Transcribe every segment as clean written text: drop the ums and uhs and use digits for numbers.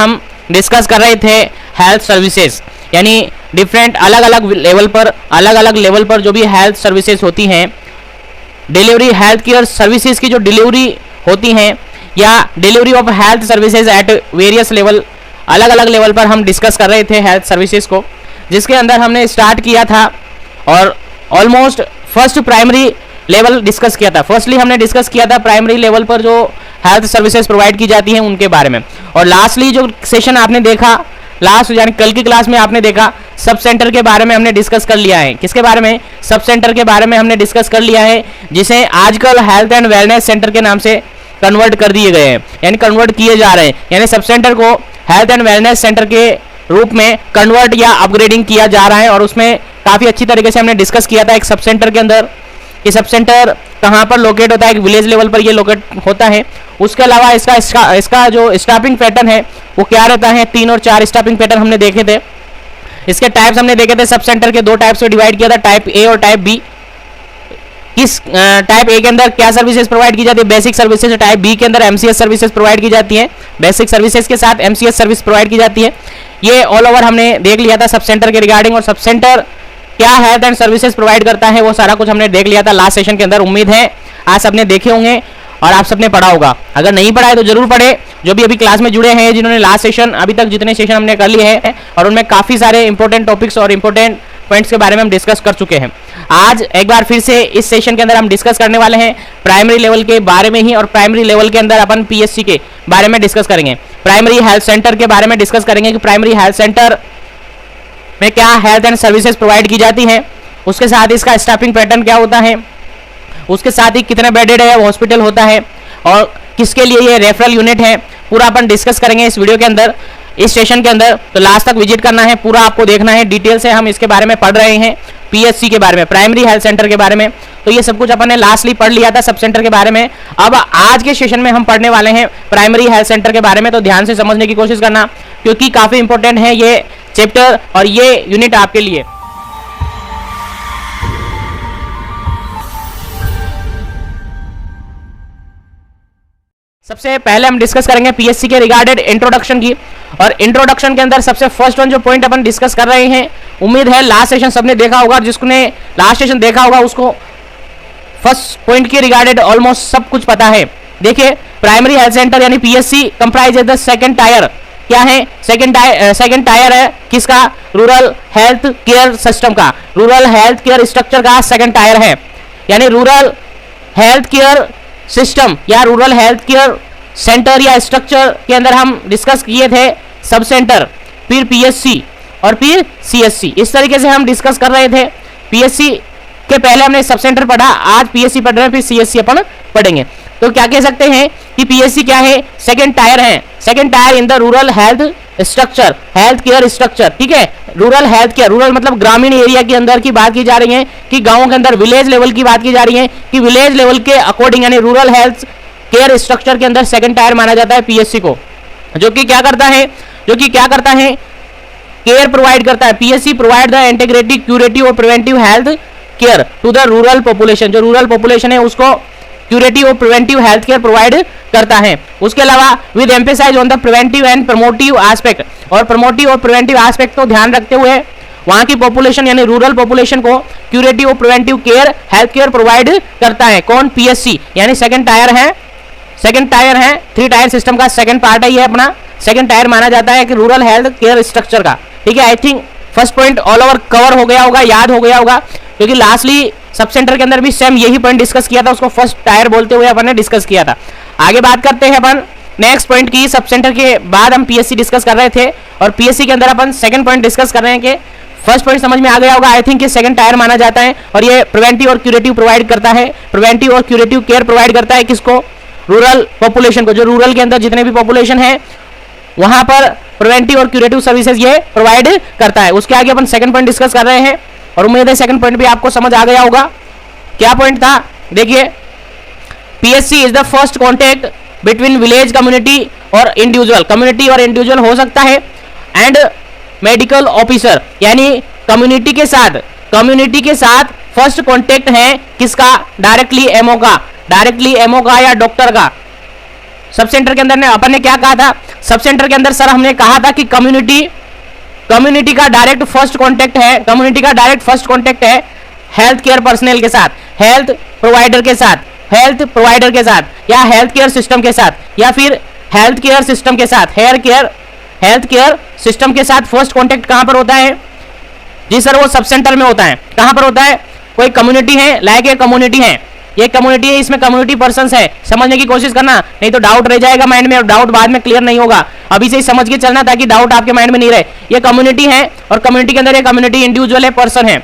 हम डिस्कस कर रहे थे हेल्थ सर्विसेज, यानी डिफरेंट अलग अलग लेवल पर जो भी हेल्थ सर्विसेज होती हैं, डिलीवरी हेल्थ केयर सर्विसेज की जो डिलीवरी होती हैं या delivery of health services at various level, अलग अलग लेवल पर हम डिस्कस कर रहे थे हेल्थ सर्विसेज को, जिसके अंदर हमने स्टार्ट किया था और almost first primary level discuss किया था। फर्स्टली हमने डिस्कस किया था प्राइमरी लेवल पर जो हेल्थ सर्विसेज प्रोवाइड की जाती हैं उनके बारे में, और लास्टली जो सेशन आपने देखा लास्ट यानी कल की क्लास में आपने देखा सब सेंटर के बारे में हमने डिस्कस कर लिया है। किसके बारे में? सब सेंटर के बारे में हमने डिस्कस कर लिया है, जिसे आजकल हेल्थ एंड वेलनेस सेंटर के नाम से कन्वर्ट कर दिए गए हैं, यानी कन्वर्ट किए जा रहे हैं, यानी सब सेंटर को हेल्थ एंड वेलनेस सेंटर के रूप में कन्वर्ट या अपग्रेडिंग किया जा रहा है। और उसमें काफी अच्छी तरीके से हमने डिस्कस किया था एक सब सेंटर के अंदर, ये सब सेंटर कहाँ पर लोकेट होता है, एक विलेज लेवल पर ये लोकेट होता है। उसके अलावा इसका जो स्टाफिंग पैटर्न है वो क्या रहता है, 3 और 4 स्टाफिंग पैटर्न हमने देखे थे। इसके टाइप्स हमने देखे थे, सब सेंटर के 2 टाइप्स में डिवाइड किया था, टाइप ए और टाइप बी। किस टाइप ए के अंदर क्या सर्विसेज प्रोवाइड की जाती है, बेसिक सर्विसेज। टाइप बी के अंदर एमसीएस सर्विसेज प्रोवाइड की जाती है, बेसिक सर्विसेज के साथ एमसीएस सर्विस प्रोवाइड की जाती है। ये ऑल ओवर हमने देख लिया था सब सेंटर के रिगार्डिंग, और सब सेंटर क्या हेल्थ एंड सर्विसेज प्रोवाइड करता है वो सारा कुछ हमने देख लिया था लास्ट सेशन के अंदर। उम्मीद है आज सबने देखे होंगे और आप सबने पढ़ा होगा। अगर नहीं पढ़ा है तो जरूर पढ़े, जो भी अभी क्लास में जुड़े हैं, जिन्होंने लास्ट सेशन अभी तक जितने सेशन हमने कर लिए हैं और उनमें काफी सारे इंपॉर्टेंट टॉपिक्स और इंपॉर्टेंट पॉइंट्स के बारे में हम डिस्कस कर चुके हैं। आज एक बार फिर से इस सेशन के अंदर हम डिस्कस करने वाले हैं प्राइमरी लेवल के बारे में ही, और प्राइमरी लेवल के अंदर अपन पीएससी के बारे में डिस्कस करेंगे, प्राइमरी हेल्थ सेंटर के बारे में डिस्कस करेंगे कि प्राइमरी हेल्थ सेंटर में क्या हेल्थ एंड सर्विसेज प्रोवाइड की जाती हैं, उसके साथ इसका स्टाफिंग पैटर्न क्या होता है, उसके साथ ही कितने बेडेड है हॉस्पिटल होता है और किसके लिए ये रेफरल यूनिट है, पूरा अपन डिस्कस करेंगे इस वीडियो के अंदर, इस सेशन के अंदर। तो लास्ट तक विजिट करना है, पूरा आपको देखना है, डिटेल से हम इसके बारे में पढ़ रहे हैं, पीएससी के बारे में, प्राइमरी हेल्थ सेंटर के बारे में। तो ये सब कुछ अपन ने लास्टली पढ़ लिया था सब सेंटर के बारे में। अब आज के सेशन में हम पढ़ने वाले हैं प्राइमरी हेल्थ सेंटर के बारे में, तो ध्यान से समझने की कोशिश करना, क्योंकि काफी इंपॉर्टेंट है ये चैप्टर और ये यूनिट आपके लिए। सबसे पहले हम डिस्कस करेंगे पीएससी के रिगार्डेड इंट्रोडक्शन की, और इंट्रोडक्शन के अंदर सबसे फर्स्ट वन जो पॉइंट अपन डिस्कस कर रहे हैं, उम्मीद है लास्ट सेशन सबने देखा होगा, जिसने लास्ट सेशन देखा होगा उसको फर्स्ट पॉइंट के रिगार्डेड ऑलमोस्ट सब कुछ पता है। देखिए प्राइमरी हेल्थ सेंटर यानी PSC comprise the second tier, क्या है सेकंड टायर है किसका, रूरल हेल्थ केयर सिस्टम का, रूरल हेल्थ केयर स्ट्रक्चर का सेकंड टायर है, यानी रूरल हेल्थ केयर सिस्टम या रूरल हेल्थ केयर सेंटर या स्ट्रक्चर के अंदर हम डिस्कस किए थे सब सेंटर, फिर पीएससी और फिर सीएससी, इस तरीके से हम डिस्कस कर रहे थे। पीएससी के पहले हमने सब सेंटर पढ़ा, आज पीएससी पढ़ रहे हैं, फिर सीएससी अपन पढ़ेंगे। तो क्या कह सकते हैं कि पीएससी क्या है, सेकंड टायर है, second tier in the rural health structure, health care structure, ठीक है। रूरल हेल्थ केयर, रूरल मतलब ग्रामीण एरिया के अंदर की बात की जा रही है, कि गांवों के अंदर विलेज लेवल की बात की जा रही है, कि विलेज लेवल के अकॉर्डिंग यानी रूरल हेल्थ केयर स्ट्रक्चर के अंदर सेकंड टायर माना जाता है पीएससी को, जो कि क्या करता है केयर प्रोवाइड करता है। PSC provide the integrated curative और preventive health care to the rural population, जो रूरल पॉपुलेशन है उसको क्यूरेटिव और प्रिवेंटिव हेल्थ केयर प्रोवाइड करता है। उसके अलावा with emphasise on the preventive and promotive aspect, और प्रमोटिव और प्रिवेंटिव एस्पेक्ट को ध्यान रखते हुए वहां की पॉपुलेशन यानी रूरल पॉपुलेशन को क्यूरेटिव और preventive care health care provide करता है। कौन? पीएससी, यानी सेकंड टायर है 3 टायर सिस्टम का सेकंड पार्ट है ये अपना, सेकंड टायर माना जाता है कि रूरल हेल्थ केयर स्ट्रक्चर का, ठीक है। I think first point all over cover हो गया होगा, याद हो गया होगा, क्योंकि लास्टली सब सेंटर के अंदर भी सेम यही पॉइंट डिस्कस किया था, उसको फर्स्ट टायर बोलते हुए अपन ने डिस्कस किया था। आगे बात करते हैं अपन नेक्स्ट पॉइंट की। सब सेंटर के बाद हम पीएससी डिस्कस कर रहे थे, और पीएससी के अंदर अपन सेकंड पॉइंट डिस्कस कर रहे हैं कि फर्स्ट पॉइंट समझ में आ गया होगा आई थिंक, ये सेकंड टायर माना जाता है, और ये प्रिवेंटिव और क्यूरेटिव प्रोवाइड करता है, प्रिवेंटिव और क्यूरेटिव केयर प्रोवाइड करता है किसको, रूरल पॉपुलेशन को, जो रूरल के अंदर जितने भी पॉपुलेशन है वहां पर प्रिवेंटिव और क्यूरेटिव सर्विसेज ये प्रोवाइड करता है। उसके आगे अपन सेकंड पॉइंट डिस्कस कर रहे हैं, और उम्मीद है सेकंड पॉइंट भी आपको समझ आ गया होगा। क्या पॉइंट था? देखिए PSC is the first contact between village community और इंडिविजुअल, कम्युनिटी और इंडिविजुअल हो सकता है, एंड मेडिकल ऑफिसर, यानी कम्युनिटी के साथ फर्स्ट कॉन्टेक्ट है किसका, डायरेक्टली एमओ का या डॉक्टर का। सब सेंटर के अंदर ने अपन ने क्या कहा था, सब सेंटर के अंदर सर हमने कहा था कि कम्युनिटी का डायरेक्ट फर्स्ट कांटेक्ट है, कम्युनिटी का डायरेक्ट फर्स्ट कांटेक्ट है हेल्थ केयर पर्सनल के साथ, हेल्थ प्रोवाइडर के साथ, हेल्थ प्रोवाइडर के साथ, या हेल्थ केयर सिस्टम के साथ, या फिर हेल्थ केयर सिस्टम के साथ, हेल्थ केयर सिस्टम के साथ फर्स्ट कांटेक्ट कहां पर होता है? जी सर वो सब सेंटर में होता है। कहां पर होता है? कोई कम्युनिटी है, लाइक ये कम्युनिटी है, ये कम्युनिटी है, इसमें कम्युनिटी पर्संस है, समझने की कोशिश करना, नहीं तो डाउट रह जाएगा माइंड में और डाउट बाद में क्लियर नहीं होगा। अभी से ही समझ के चलना ताकि डाउट आपके माइंड में नहीं रहे। ये कम्युनिटी है और कम्युनिटी के अंदर ये कम्युनिटी इंडिविजुअल है, पर्सन है।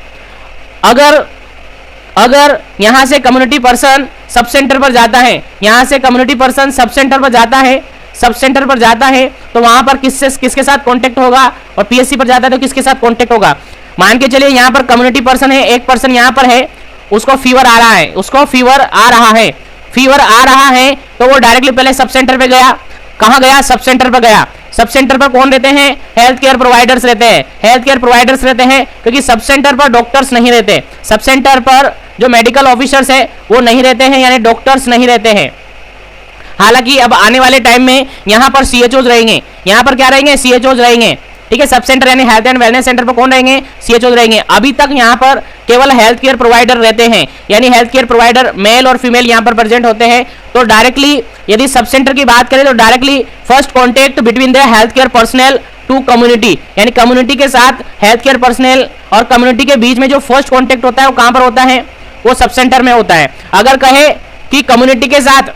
अगर यहां से कम्युनिटी पर्सन सब सेंटर पर जाता है, यहां से कम्युनिटी पर्सन सब सेंटर पर जाता है, सब सेंटर पर जाता है, तो वहां पर किसके साथ कांटेक्ट होगा? और पीएससी पर जाता है तो किसके साथ कांटेक्ट होगा? मान के चलिए यहां पर कम्युनिटी पर्सन है, एक पर्सन यहां पर है, उसको फीवर आ रहा है, उसको फीवर आ रहा है, फीवर आ रहा है, तो वो डायरेक्टली पहले सब सेंटर पे गया। कहां गया? सब सेंटर पर गया। सब सेंटर पर कौन रहते हैं? हेल्थ केयर प्रोवाइडर्स रहते हैं, हेल्थ केयर प्रोवाइडर्स रहते हैं, क्योंकि सब सेंटर पर डॉक्टर्स नहीं रहते, सब सेंटर पर जो मेडिकल ऑफिसर्स है वो नहीं रहते हैं, यानी डॉक्टर्स नहीं रहते हैं। हालांकि अब आने वाले टाइम में यहाँ पर सीएचओज रहेंगे, यहाँ पर क्या रहेंगे? सीएचओज रहेंगे, ठीक है। सब सेंटर यानी हेल्थ एंड वेलनेस सेंटर पर कौन रहेंगे? सीएचओज रहेंगे। अभी तक यहाँ पर केवल हेल्थ केयर प्रोवाइडर रहते हैं, यानी हेल्थ केयर प्रोवाइडर मेल और फीमेल यहाँ पर प्रेजेंट होते हैं। तो डायरेक्टली यदि सब सेंटर की बात करें तो directly first contact between the health care personnel to community, यानी कम्युनिटी के साथ हेल्थ केयर पर्सनल और कम्युनिटी के बीच में जो फर्स्ट कॉन्टेक्ट होता है वो कहां पर होता है? वो सब सेंटर में होता है। अगर कहे कि कम्युनिटी के साथ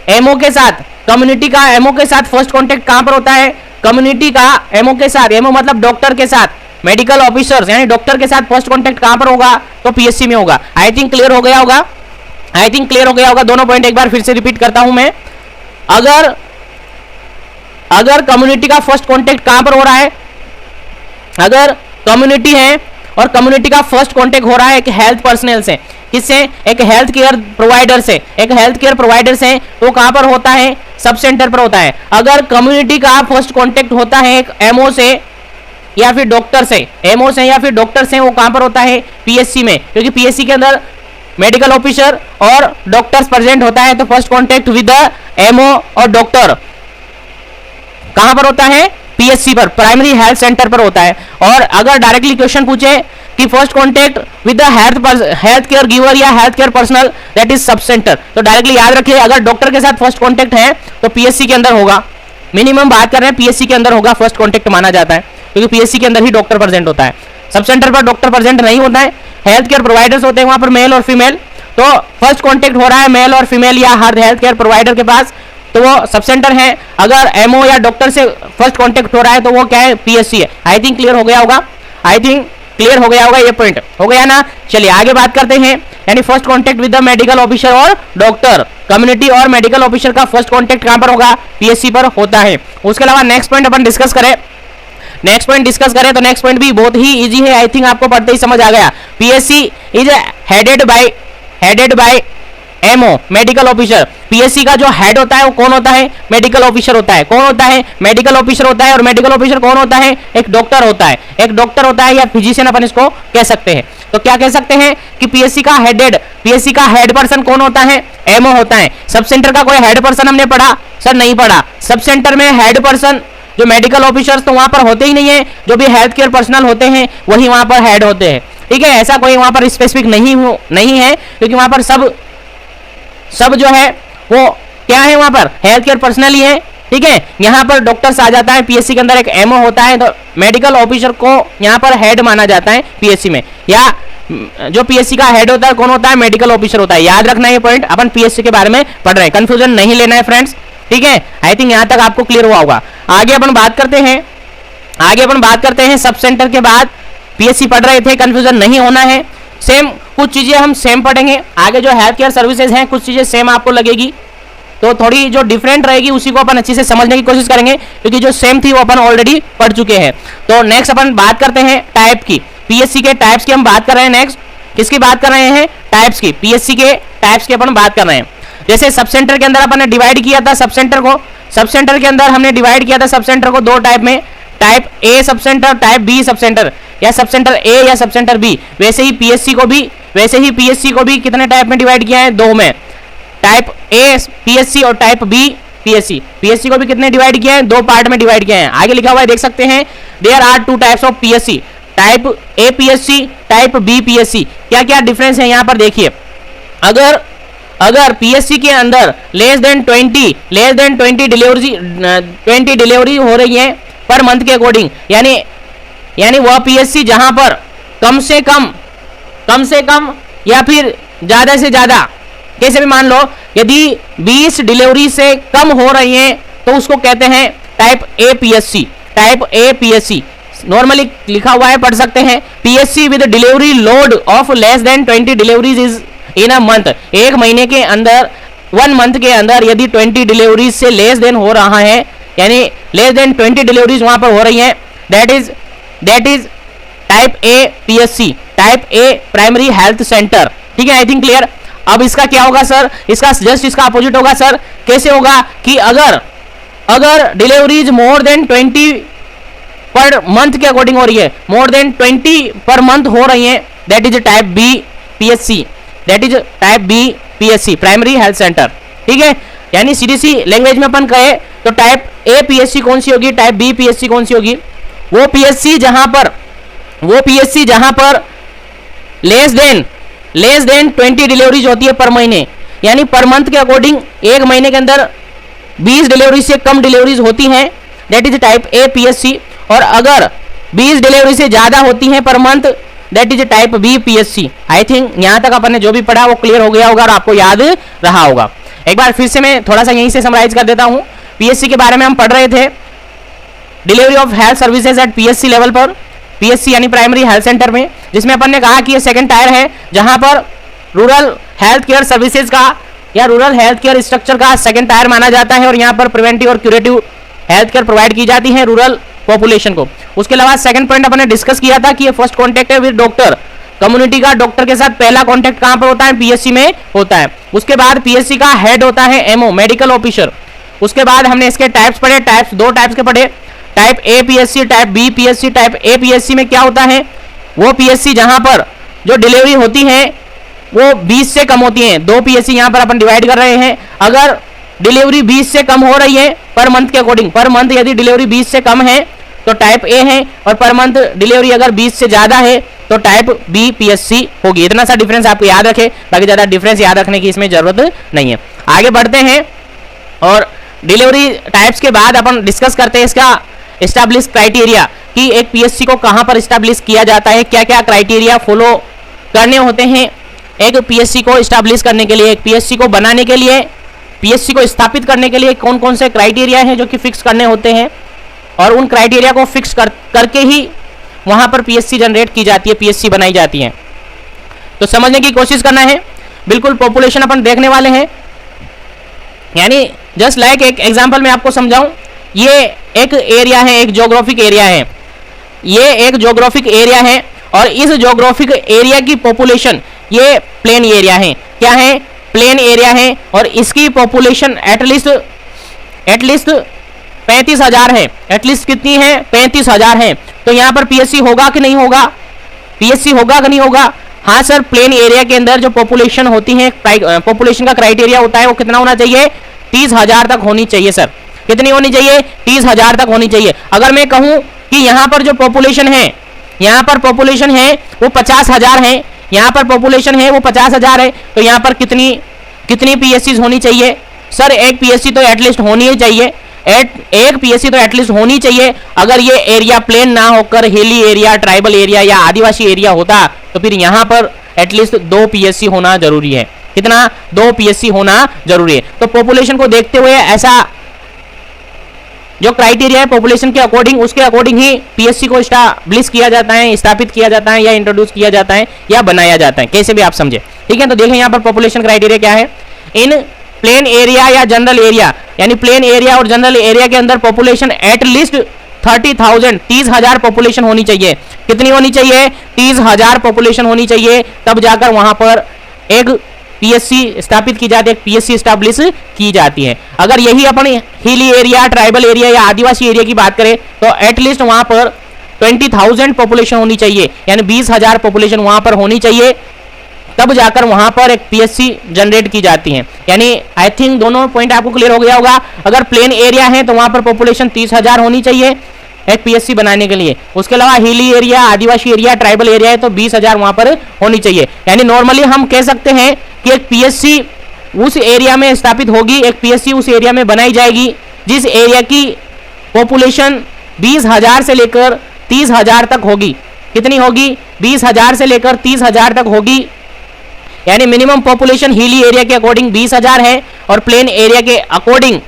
एमओ के साथ, कम्युनिटी का एमओ के साथ फर्स्ट कॉन्टेक्ट कहां पर होता है? कम्युनिटी का एमओ के साथ, एमओ मतलब डॉक्टर के साथ, मेडिकल ऑफिसर्स यानी डॉक्टर के साथ फर्स्ट कॉन्टेक्ट कहां पर होगा? तो पीएससी में होगा। आई थिंक क्लियर हो गया होगा, आई थिंक क्लियर हो गया होगा। दोनों पॉइंट एक बार फिर से रिपीट करता हूं मैं। अगर कम्युनिटी का फर्स्ट कॉन्टेक्ट कहां पर हो रहा है? अगर कम्युनिटी है और कम्युनिटी का फर्स्ट कॉन्टेक्ट हो रहा है एक हेल्थ पर्सनल से, किससे? एक हेल्थ केयर प्रोवाइडर से, एक हेल्थ केयर प्रोवाइडर से, तो कहां पर होता है? सब सेंटर पर होता है। अगर कम्युनिटी का फर्स्ट कॉन्टेक्ट होता है एक एमओ से या फिर डॉक्टर से, एमओ से या फिर डॉक्टर से, वो कहां पर होता है? पीएससी में, क्योंकि पीएससी के अंदर मेडिकल ऑफिसर और डॉक्टर्स प्रेजेंट होता है। तो first contact with the MO और डॉक्टर कहां पर होता है? पीएससी पर, प्राइमरी हेल्थ सेंटर पर होता है। और अगर डायरेक्टली क्वेश्चन पूछे कि first contact with the health care giver या health care personal, that is sub centre, तो डायरेक्टली याद रखिए अगर डॉक्टर के साथ फर्स्ट कॉन्टेक्ट है तो पीएससी के अंदर होगा। मिनिमम बात कर रहे हैं पीएससी के अंदर होगा, फर्स्ट कॉन्टेक्ट माना जाता है, क्योंकि पीएससी के अंदर ही डॉक्टर प्रेजेंट होता है। सब सेंटर पर डॉक्टर प्रेजेंट नहीं होता है, हेल्थ केयर प्रोवाइडर्स होते हैं वहां पर मेल और फीमेल। तो फर्स्ट कॉन्टेक्ट हो रहा है मेल और फीमेल या हर हेल्थ केयर प्रोवाइडर के पास, तो वो सब सेंटर है। अगर एमओ या डॉक्टर से फर्स्ट कांटेक्ट हो रहा है तो वो क्या है? पीएससी है। आई थिंक क्लियर हो गया होगा, आई थिंक क्लियर हो गया होगा, ये पॉइंट हो गया ना। चलिए आगे बात करते हैं, यानी first contact with the medical officer और डॉक्टर, कम्युनिटी और मेडिकल ऑफिसर का फर्स्ट कांटेक्ट कहां पर होगा? पीएससी पर होता है। उसके अलावा नेक्स्ट पॉइंट अपन डिस्कस करें, नेक्स्ट पॉइंट डिस्कस करें तो नेक्स्ट पॉइंट भी बहुत ही इजी है, आई थिंक आपको पढ़ते ही समझ आ गया। PSC is headed by MO medical officer. PSC का जो हेड होता है वो कौन होता है? मेडिकल ऑफिसर होता है। कौन होता है? मेडिकल ऑफिसर होता है। और मेडिकल ऑफिसर कौन होता है? एक डॉक्टर होता है, एक डॉक्टर होता है या फिजिशियन अपन इसको कह सकते हैं। तो क्या कह सकते हैं कि पीएससी का हेड पर्सन कौन होता है? एमओ होता है। सब सेंटर का कोई हेड पर्सन हमने पढ़ा? सर नहीं पढ़ा। सब सेंटर में हेड पर्सन जो मेडिकल ऑफिसर्स तो वहां पर होते ही नहीं है, जो भी हेल्थ केयर पर्सनल होते हैं वही वहां पर हेड होते हैं, ठीक है। ऐसा कोई वहां पर स्पेसिफिक नहीं है, क्योंकि वहां पर सब जो है वो क्या है? वहां पर हेल्थ केयर पर्सनल ही है, ठीक है। यहाँ पर डॉक्टर्स आ जाता है, पीएससी के अंदर एक एमओ होता है, तो मेडिकल ऑफिसर को यहाँ पर हेड माना जाता है पीएससी में। या जो पीएससी का हेड होता है कौन होता है? मेडिकल ऑफिसर होता है। याद रखना ये पॉइंट, अपन पीएससी के बारे में पढ़ रहे हैं, कंफ्यूजन नहीं लेना है फ्रेंड्स, ठीक है। आई थिंक यहाँ तक आपको क्लियर हुआ होगा। आगे अपन बात करते हैं सब सेंटर के बाद पीएससी पढ़ रहे थे, कंफ्यूजन नहीं होना है। सेम कुछ चीजें हम सेम पढ़ेंगे, आगे जो हेल्थ केयर सर्विसेज हैं कुछ चीजें सेम आपको लगेगी, तो थोड़ी जो डिफरेंट रहेगी उसी को अपन अच्छे से समझने की कोशिश करेंगे, क्योंकि जो सेम थी वो अपन ऑलरेडी पढ़ चुके हैं। तो नेक्स्ट अपन बात करते हैं टाइप की, पीएससी के टाइप्स की हम बात कर रहे हैं। नेक्स्ट किसकी बात कर रहे हैं? टाइप्स की, पीएससी के टाइप्स की अपन बात कर रहे हैं। जैसे सब सेंटर के अंदर अपन ने डिवाइड किया था सब सेंटर के अंदर हमने डिवाइड किया था सब सेंटर को दो टाइप में, type A sub centre, type B sub centre, या सब सेंटर ए या सब सेंटर बी। वैसे ही पीएससी को भी कितने टाइप में डिवाइड किया है? दो में, टाइप ए पीएससी और टाइप बी पीएससी। पीएससी को भी कितने डिवाइड किया है, 2 पार्ट में डिवाइड किया है। आगे लिखा हुआ है देख सकते हैं, there are 2 types of PSC, type A PSC, type B PSC. क्या क्या डिफरेंस है यहाँ पर देखिए। अगर पीएससी के अंदर लेस देन 20 डिलीवरी हो रही है पर मंथ के अकॉर्डिंग, यानी वह पीएससी जहां पर कम से कम या फिर ज्यादा से ज्यादा, कैसे भी मान लो यदि 20 डिलीवरी से कम हो रही है तो उसको कहते हैं type A PSC. Type A PSC normally लिखा हुआ है, पढ़ सकते हैं, PSC with delivery load of less than 20 deliveries is in a month. एक महीने के अंदर, 1 मंथ के अंदर यदि 20 डिलीवरीज से लेस देन हो रहा है, यानी लेस देन 20 डिलीवरीज वहां पर हो रही है, that is type A PSC, type A primary health centre. ठीक है, आई थिंक क्लियर। अब इसका क्या होगा सर, इसका जस्ट इसका अपोजिट होगा सर। कैसे होगा कि अगर deliveries more than 20 per month के अकॉर्डिंग हो रही है, मोर देन 20 पर मंथ हो रही है, that is type B PSC, that is type B PSC, primary health centre. ठीक है, यानी सीधी सी लैंग्वेज में अपन कहे तो टाइप ए पीएससी कौन सी होगी, टाइप बी पीएससी कौन सी होगी, वो पीएससी जहां पर लेस देन 20 डिलीवरीज होती है पर महीने, यानी पर मंथ के अकॉर्डिंग एक महीने के अंदर 20 डिलीवरी से कम डिलीवरीज होती हैं, that is type A PSC. और अगर 20 डिलीवरी से ज्यादा होती हैं per month, that is type B PSC. I think यहां तक अपन ने जो भी पढ़ा वो क्लियर हो गया होगा और आपको याद रहा होगा। एक बार फिर से मैं थोड़ा सा यहीं से समराइज कर देता हूं। पीएससी के बारे में हम पढ़ रहे थे, delivery of health services at PSC level पर, पीएससी यानी प्राइमरी हेल्थ सेंटर में, जिसमें अपन ने कहा कि ये सेकंड टायर है जहां पर रूरल हेल्थ केयर सर्विसेज का या रूरल हेल्थ केयर स्ट्रक्चर का सेकंड टायर माना जाता है और यहाँ पर प्रिवेंटिव और क्यूरेटिव हेल्थ केयर प्रोवाइड की जाती है रूरल पॉपुलेशन को। उसके अलावा सेकंड पॉइंट अपन ने डिस्कस किया था कि ये फर्स्ट कॉन्टेक्ट है विद डॉक्टर, कम्युनिटी का डॉक्टर के साथ पहला कॉन्टेक्ट कहां पर होता है, पीएससी में होता है। उसके बाद पीएससी का हेड होता है एमओ, मेडिकल ऑफिसर। उसके बाद हमने इसके टाइप्स पढ़े, दो टाइप्स के पढ़े, type A PSC, type B PSC. Type A PSC में क्या होता है, वो पीएससी जहां पर जो डिलीवरी होती है वो 20 से कम होती है। 2 पीएससी यहां पर अपन डिवाइड कर रहे हैं। अगर डिलीवरी 20 से कम हो रही है पर मंथ के अकॉर्डिंग, पर मंथ यदि डिलीवरी 20 से कम है तो टाइप ए है, और पर मंथ डिलीवरी अगर 20 से ज्यादा है तो टाइप बी पीएससी होगी। इतना सा डिफरेंस आपको याद रखे, बाकी ज्यादा डिफरेंस याद रखने की इसमें जरूरत नहीं है। आगे बढ़ते हैं और डिलीवरी टाइप्स के बाद अपन डिस्कस करते हैं इसका एस्टैब्लिश क्राइटेरिया कि एक पीएससी को कहां पर एस्टैब्लिश किया जाता है, क्या क्या क्राइटेरिया फॉलो करने होते हैं एक पीएससी को एस्टैब्लिश करने के लिए, एक पीएससी को बनाने के लिए, पीएससी को स्थापित करने के लिए कौन कौन से क्राइटेरिया हैं जो कि फिक्स करने होते हैं, और उन क्राइटेरिया को फिक्स करके ही वहां पर पीएससी जनरेट की जाती है, पीएससी बनाई जाती है। तो समझने की कोशिश करना है, बिल्कुल पॉपुलेशन अपन देखने वाले हैं। यानी जस्ट लाइक एक एग्जांपल मैं आपको समझाऊं, ये एक एरिया है, एक ज्योग्राफिक एरिया है, ये एक ज्योग्राफिक एरिया है और इस ज्योग्राफिक एरिया की पॉपुलेशन, ये प्लेन एरिया है, क्या है, प्लेन एरिया है, और इसकी पॉपुलेशन एटलीस्ट 35,000 है। एटलीस्ट कितनी है, 35,000 है। तो यहाँ पर पीएससी होगा कि नहीं होगा, पीएससी होगा कि नहीं होगा? हाँ सर, प्लेन एरिया के अंदर जो पॉपुलेशन होती है, पॉपुलेशन का क्राइटेरिया होता है वो कितना होना चाहिए, 30,000 तक होनी चाहिए सर। कितनी होनी चाहिए, 30,000 तक होनी चाहिए। अगर मैं कहूं कि यहाँ पर जो पॉपुलेशन है, यहाँ पर पॉपुलेशन है वो 50,000 है, यहाँ पर पॉपुलेशन है वो 50,000 है, तो यहाँ पर कितनी पीएससी होनी चाहिए सर? एक पीएससी तो एटलीस्ट होनी ही चाहिए, एक पीएससी तो एटलीस्ट होनी चाहिए। अगर ये एरिया प्लेन ना होकर हिली एरिया, ट्राइबल एरिया या आदिवासी एरिया होता तो फिर यहाँ पर एटलीस्ट 2 पीएससी होना जरूरी है। कितना, 2 पीएससी होना जरूरी है। तो पॉपुलेशन को देखते हुए ऐसा जो क्राइटेरिया है पॉपुलेशन के अकॉर्डिंग, उसके अकॉर्डिंग ही पीएससी को एस्टैब्लिश किया जाता है, स्थापित किया जाता है, या इंट्रोड्यूस किया जाता है, या बनाया जाता है, कैसे भी आप समझे। ठीक है, तो देखें यहाँ पर पॉपुलेशन क्राइटेरिया क्या है। इन प्लेन एरिया या जनरल एरिया, यानी प्लेन एरिया और जनरल एरिया के अंदर पॉपुलेशन एटलीस्ट 30,000, 30,000 पॉपुलेशन होनी चाहिए। कितनी होनी चाहिए, 30,000 पॉपुलेशन होनी चाहिए, तब जाकर वहां पर एक पीएससी स्थापित की जाती है, पीएससी स्टैब्लिश की जाती है। अगर यही अपन हिली एरिया, ट्राइबल एरिया या आदिवासी एरिया की बात करें तो एटलीस्ट वहां पर 20,000 पॉपुलेशन होनी चाहिए, यानी 20,000 पॉपुलेशन वहां पर होनी चाहिए, तब जाकर वहां पर एक पीएससी जनरेट की जाती है। यानी आई थिंक दोनों पॉइंट आपको क्लियर हो गया होगा। अगर प्लेन एरिया है तो वहां पर पॉपुलेशन 30,000 होनी चाहिए एक पीएससी बनाने के लिए। उसके अलावा हिली एरिया, आदिवासी एरिया, ट्राइबल एरिया है तो 20,000 वहां पर होनी चाहिए। यानी नॉर्मली हम कह सकते हैं कि एक पीएससी उस एरिया में स्थापित होगी, एक पीएससी उस एरिया में बनाई जाएगी जिस एरिया की पॉपुलेशन 20,000 से लेकर 30,000 तक होगी। कितनी होगी? 20,000 से लेकर 30,000 तक होगी। यानी मिनिमम पॉपुलेशन हिली एरिया के अकॉर्डिंग 20,000 है और प्लेन एरिया के अकॉर्डिंग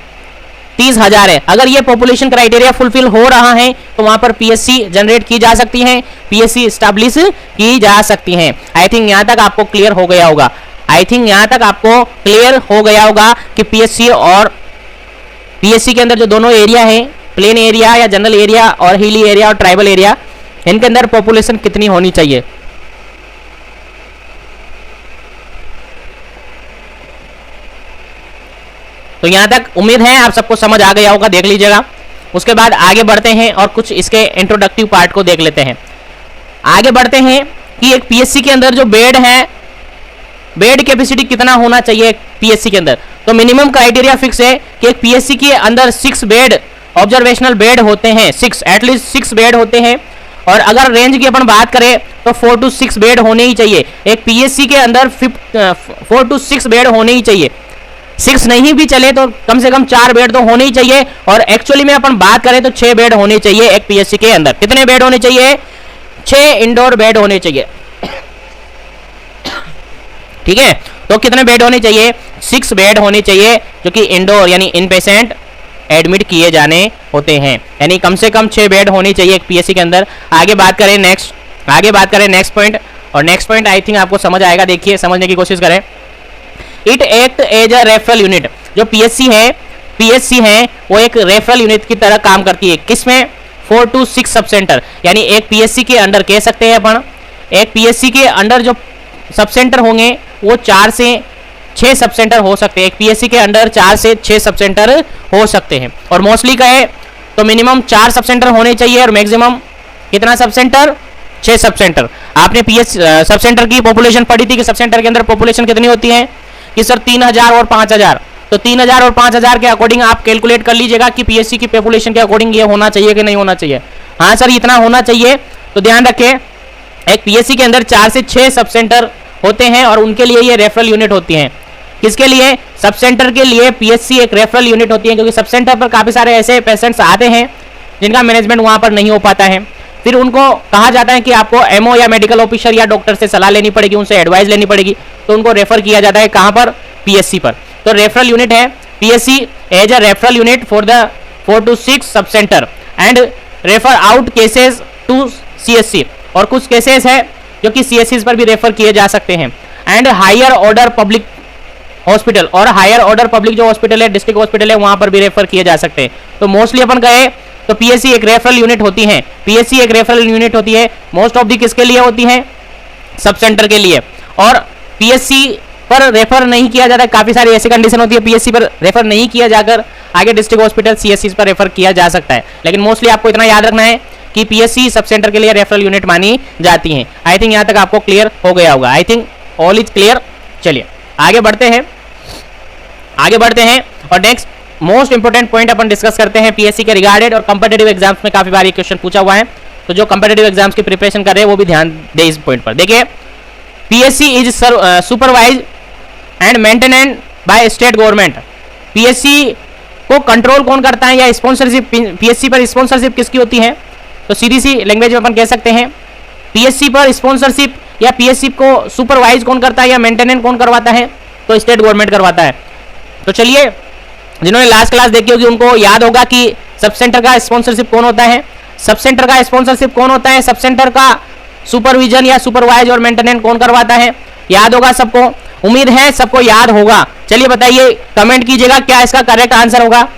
30,000 है। अगर ये पॉपुलेशन क्राइटेरिया फुलफिल हो रहा है तो वहां पर पीएससी जनरेट की जा सकती है, पीएससी स्टैब्लिश की जा सकती है। आई थिंक यहां तक आपको क्लियर हो गया होगा। आई थिंक यहां तक आपको क्लियर हो गया होगा कि पीएससी और पीएससी के अंदर जो दोनों एरिया है, प्लेन एरिया या जनरल एरिया और हिली एरिया और ट्राइबल एरिया, इनके अंदर पॉपुलेशन कितनी होनी चाहिए। तो यहां तक उम्मीद है आप सबको समझ आ गया होगा, देख लीजिएगा। उसके बाद आगे बढ़ते हैं और कुछ इसके इंट्रोडक्टिव पार्ट को देख लेते हैं। आगे बढ़ते हैं कि एक पीएससी के अंदर जो बेड है, बेड कैपेसिटी कितना होना चाहिए पीएससी के अंदर। तो मिनिमम क्राइटेरिया फिक्स है कि एक पीएससी के अंदर 6 बेड ऑब्जर्वेशनल बेड होते हैं, 6 एटलीस्ट 6 बेड होते हैं। और अगर रेंज की अपन बात करें तो 4 to 6 बेड होने ही चाहिए एक पीएससी के अंदर। 4 to 6 बेड होने ही चाहिए। 6 नहीं भी चले तो कम से कम 4 बेड तो होने ही चाहिए। और एक्चुअली में अपन बात करें तो 6 बेड होने चाहिए एक पीएससी के अंदर। कितने बेड होने चाहिए? 6 इंडोर बेड होने चाहिए। ठीक है, तो कितने बेड होने चाहिए? 6 बेड होने चाहिए जो कि इंडोर यानी इन पेशेंट एडमिट किए जाने होते हैं। यानी कम से कम 6 बेड होनी चाहिए एक पीएससी के अंदर। आगे बात करें नेक्स्ट पॉइंट, और नेक्स्ट पॉइंट आई थिंक आपको समझ आएगा। देखिए, समझने की कोशिश करें। It act as a referral unit. जो पीएससी है वो एक रेफरल यूनिट की तरह काम करती है। किसमें? 4 to 6 सब सेंटर। यानी एक पीएससी के अंडर कह सकते हैं अपन, एक पीएससी के अंडर जो सब सेंटर होंगे वो 4 से 6 सब सेंटर हो सकते हैं। एक पीएससी के अंडर 4 से 6 सब सेंटर हो सकते हैं। और मोस्टली कहे तो मिनिमम 4 सब सेंटर होने चाहिए और मैक्सिमम कितना सब सेंटर? 6 sub centre. आपने सब सेंटर की पॉपुलेशन पढ़ी थी कि सब सेंटर के अंदर पॉपुलेशन कितनी होती है कि सर 3,000 और 5,000। तो 3,000 और 5,000 के अकॉर्डिंग आप कैलकुलेट कर लीजिएगा कि पीएससी की पॉपुलेशन के अकॉर्डिंग ये होना चाहिए कि नहीं होना चाहिए। हाँ सर, इतना होना चाहिए। तो ध्यान रखें, एक पीएससी के अंदर 4 से 6 सब सेंटर होते हैं और उनके लिए ये रेफरल यूनिट होती हैं। किसके लिए? सब सेंटर के लिए पीएससी एक रेफरल यूनिट होती है, क्योंकि सब सेंटर पर काफी सारे ऐसे पेशेंट्स आते हैं जिनका मैनेजमेंट वहां पर नहीं हो पाता है। फिर उनको कहा जाता है कि आपको एमओ या मेडिकल ऑफिसर या डॉक्टर से सलाह लेनी पड़ेगी, उनसे एडवाइस लेनी पड़ेगी। तो उनको रेफर किया जाता है कहां पर? पीएससी पर। तो रेफरल यूनिट है PSC as a referral unit for the 4 to 6 sub centre and refer out cases to CSC. और कुछ केसेस है जो कि सीएससी पर भी रेफर किए जा सकते हैं। And higher order public hospital, और हायर ऑर्डर पब्लिक जो हॉस्पिटल है, डिस्ट्रिक्ट हॉस्पिटल है, वहां पर भी रेफर किए जा सकते हैं। तो मोस्टली अपन कहे तो पीएससी एक रेफरल यूनिट होती है। पीएससी एक रेफरल यूनिट होती है। मोस्ट ऑफ दी किसके लिए होती है? सब सेंटर के लिए। और पीएससी पर रेफर नहीं किया जाता, काफी सारी ऐसी कंडीशन होती है पीएससी पर रेफर नहीं किया जाकर आगे डिस्ट्रिक्ट हॉस्पिटल सीएससी पर रेफर किया जा सकता है। लेकिन मोस्टली आपको इतना याद रखना है कि पीएससी सब सेंटर के लिए रेफरल यूनिट मानी जाती है। आई थिंक यहां तक आपको क्लियर हो गया होगा। I think all is clear. चलिए आगे बढ़ते हैं और नेक्स्ट मोस्ट इंपोर्टेंट पॉइंट अपन डिस्कस करते हैं पीएससी के रिगार्डेड। और कंपिटिटिव एग्जाम्स में काफी बार ये क्वेश्चन पूछा हुआ है, तो जो कंपिटिटिव एग्जाम्स की प्रिपरेशन कर रहे हैं वो भी ध्यान दे इस पॉइंट पर। देखिए, PSC is supervise and maintenand by state government. PSC को कंट्रोल कौन करता है या स्पॉन्सरशिप पीएससी पर स्पॉन्सरशिप किसकी होती है? तो सीधी सी लैंग्वेज में अपन कह सकते हैं पीएससी पर स्पॉन्सरशिप या पीएससी को सुपरवाइज कौन करता है या मेंटेनेंस कौन करवाता है? तो स्टेट गवर्नमेंट करवाता है। तो चलिए, जिन्होंने लास्ट क्लास देखी होगी उनको याद होगा कि सब सेंटर का स्पॉन्सरशिप कौन होता है, सब सेंटर का स्पॉन्सरशिप कौन होता है, सब सेंटर का सुपरविजन या सुपरवाइज और मेंटेनेंस कौन करवाता है? याद होगा सबको, उम्मीद है सबको याद होगा। चलिए बताइए, कमेंट कीजिएगा क्या इसका करेक्ट आंसर होगा।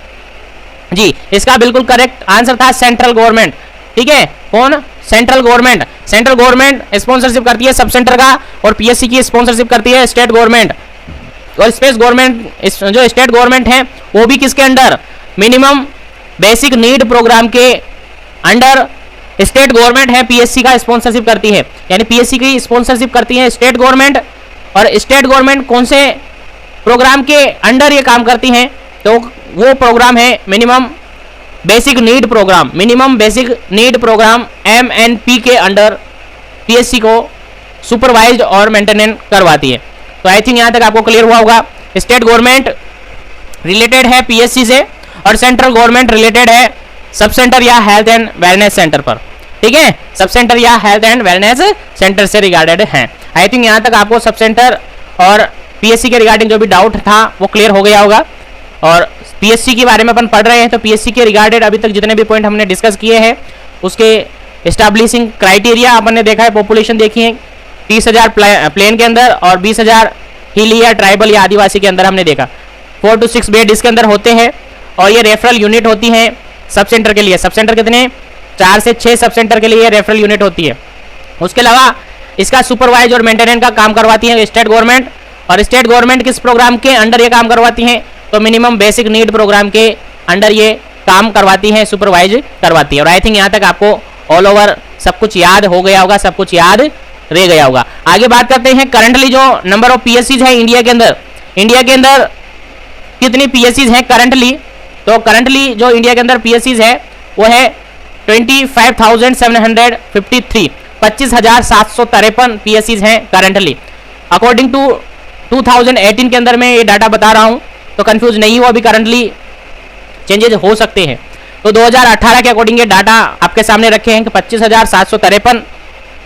जी, इसका बिल्कुल करेक्ट आंसर था सेंट्रल गवर्नमेंट। ठीक है, कौन? Central government. Central government sponsorship करती है सब सेंटर का और पीएससी की स्पॉन्सरशिप करती है स्टेट गवर्नमेंट। और स्पेस गवर्नमेंट, जो स्टेट गवर्नमेंट है वो भी किसके under? Minimum basic need programme के अंडर स्टेट गवर्नमेंट है पीएससी का स्पॉन्सरशिप करती है। यानी पीएससी की स्पॉन्सरशिप करती है स्टेट गवर्नमेंट और स्टेट गवर्नमेंट कौन से प्रोग्राम के अंडर ये काम करती हैं, तो वो प्रोग्राम है minimum basic need programme, minimum basic need programme MNP के अंडर पीएससी को सुपरवाइज्ड और मेंटेनेंस करवाती है। तो आई थिंक यहाँ तक आपको क्लियर हुआ होगा। स्टेट गवर्नमेंट रिलेटेड है पीएससी से और सेंट्रल गवर्नमेंट रिलेटेड है सब सेंटर या हेल्थ एंड वेलनेस सेंटर पर, ठीक है, सब सेंटर या हेल्थ एंड वेलनेस सेंटर से रिगार्डेड है। आई थिंक यहाँ तक आपको सब सेंटर और पीएससी के रिगार्डिंग जो भी डाउट था वो क्लियर हो गया होगा। और पीएससी के बारे में अपन पढ़ रहे हैं, तो पीएससी के रिगार्डेड अभी तक जितने भी पॉइंट हमने डिस्कस किए हैं उसके एस्टैब्लिशिंग क्राइटेरिया अपन ने देखा है, पॉपुलेशन देखी है 30,000 प्लेन के अंदर और 20,000 हिली या ट्राइबल या आदिवासी के अंदर हमने देखा। 4 to 6 बेड इसके अंदर होते हैं और ये रेफरल यूनिट होती है सब सेंटर के लिए। सब सेंटर कितने, 4 से 6 सब सेंटर के लिए रेफरल यूनिट होती है। उसके अलावा इसका सुपरवाइज और मेंटेनेंस का काम करवाती है स्टेट गवर्नमेंट। और स्टेट गवर्नमेंट किस प्रोग्राम के अंडर ये काम करवाती हैं, तो मिनिमम बेसिक नीड प्रोग्राम के अंडर ये काम करवाती हैं, सुपरवाइज करवाती है। और आई थिंक यहाँ तक आपको ऑल ओवर सब कुछ याद हो गया होगा, सब कुछ याद रह गया होगा। आगे बात करते हैं करंटली जो नंबर ऑफ पीएससीज है इंडिया के अंदर। इंडिया के अंदर कितनी पीएससीज हैं करंटली, तो करंटली जो इंडिया के अंदर पीएससीज है वो है 25,753, 25,753 पीएससीज हैं करंटली। अकॉर्डिंग टू 2018 के अंदर मैं ये डाटा बता रहा हूँ, तो कंफ्यूज नहीं हो, अभी करंटली चेंजेस हो सकते हैं। तो 2018 के अकॉर्डिंग ये डाटा आपके सामने रखे हैं कि 25,753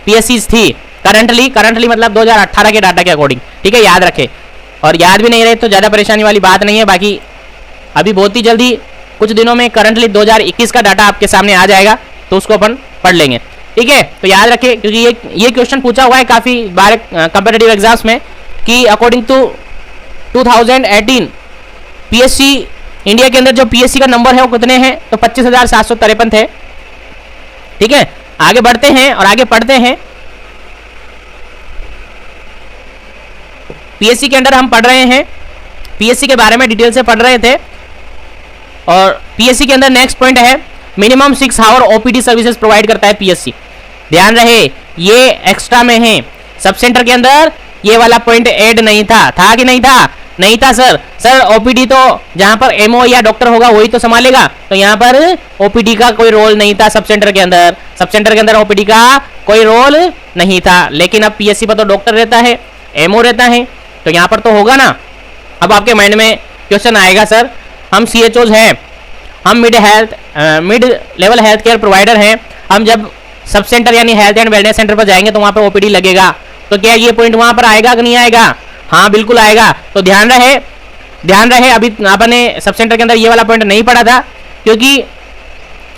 पीएससीज थी करंटली। करंटली मतलब 2018 के डाटा के अकॉर्डिंग, ठीक है, याद रखे। और याद भी नहीं रहे तो ज़्यादा परेशानी वाली बात नहीं है। बाकी अभी बहुत ही जल्दी कुछ दिनों में करंटली 2021 का डाटा आपके सामने आ जाएगा, तो उसको अपन पढ़ लेंगे, ठीक है। तो याद रखें, क्योंकि ये क्वेश्चन पूछा हुआ है काफ़ी बार कंपेटिटिव एग्जाम्स में कि अकॉर्डिंग टू 2018 पीएससी इंडिया के अंदर जो पीएससी का नंबर है वो कितने हैं, तो 25,753 थे, ठीक है। आगे बढ़ते हैं और आगे पढ़ते हैं। पीएससी के अंदर हम पढ़ रहे हैं, पीएससी के बारे में डिटेल से पढ़ रहे थे। और पीएससी के अंदर नेक्स्ट पॉइंट है minimum 6 hour OPD services provide करता है पीएससी। ध्यान रहे ये एक्स्ट्रा में है, सब सेंटर के अंदर ये वाला पॉइंट ऐड नहीं था कि नहीं था? नहीं था सर ओपीडी तो जहां पर एमओ या डॉक्टर होगा वही तो संभालेगा, तो यहाँ पर ओपीडी का कोई रोल नहीं था सब सेंटर के अंदर। सब सेंटर के अंदर ओपीडी का कोई रोल नहीं था, लेकिन अब पीएससी पर तो डॉक्टर रहता है, एमओ रहता है, तो यहाँ पर तो होगा ना। अब आपके माइंड में क्वेश्चन आएगा, सर हम सीएचओज हैं, हम mid level health care provider हैं, हम जब सब सेंटर यानी हेल्थ एंड वेलनेस सेंटर पर जाएंगे तो वहाँ पर ओपीडी लगेगा, तो क्या ये पॉइंट वहाँ पर आएगा कि नहीं आएगा? हाँ बिल्कुल आएगा। तो ध्यान रहे अभी आपने सब सेंटर के अंदर ये वाला पॉइंट नहीं पढ़ा था, क्योंकि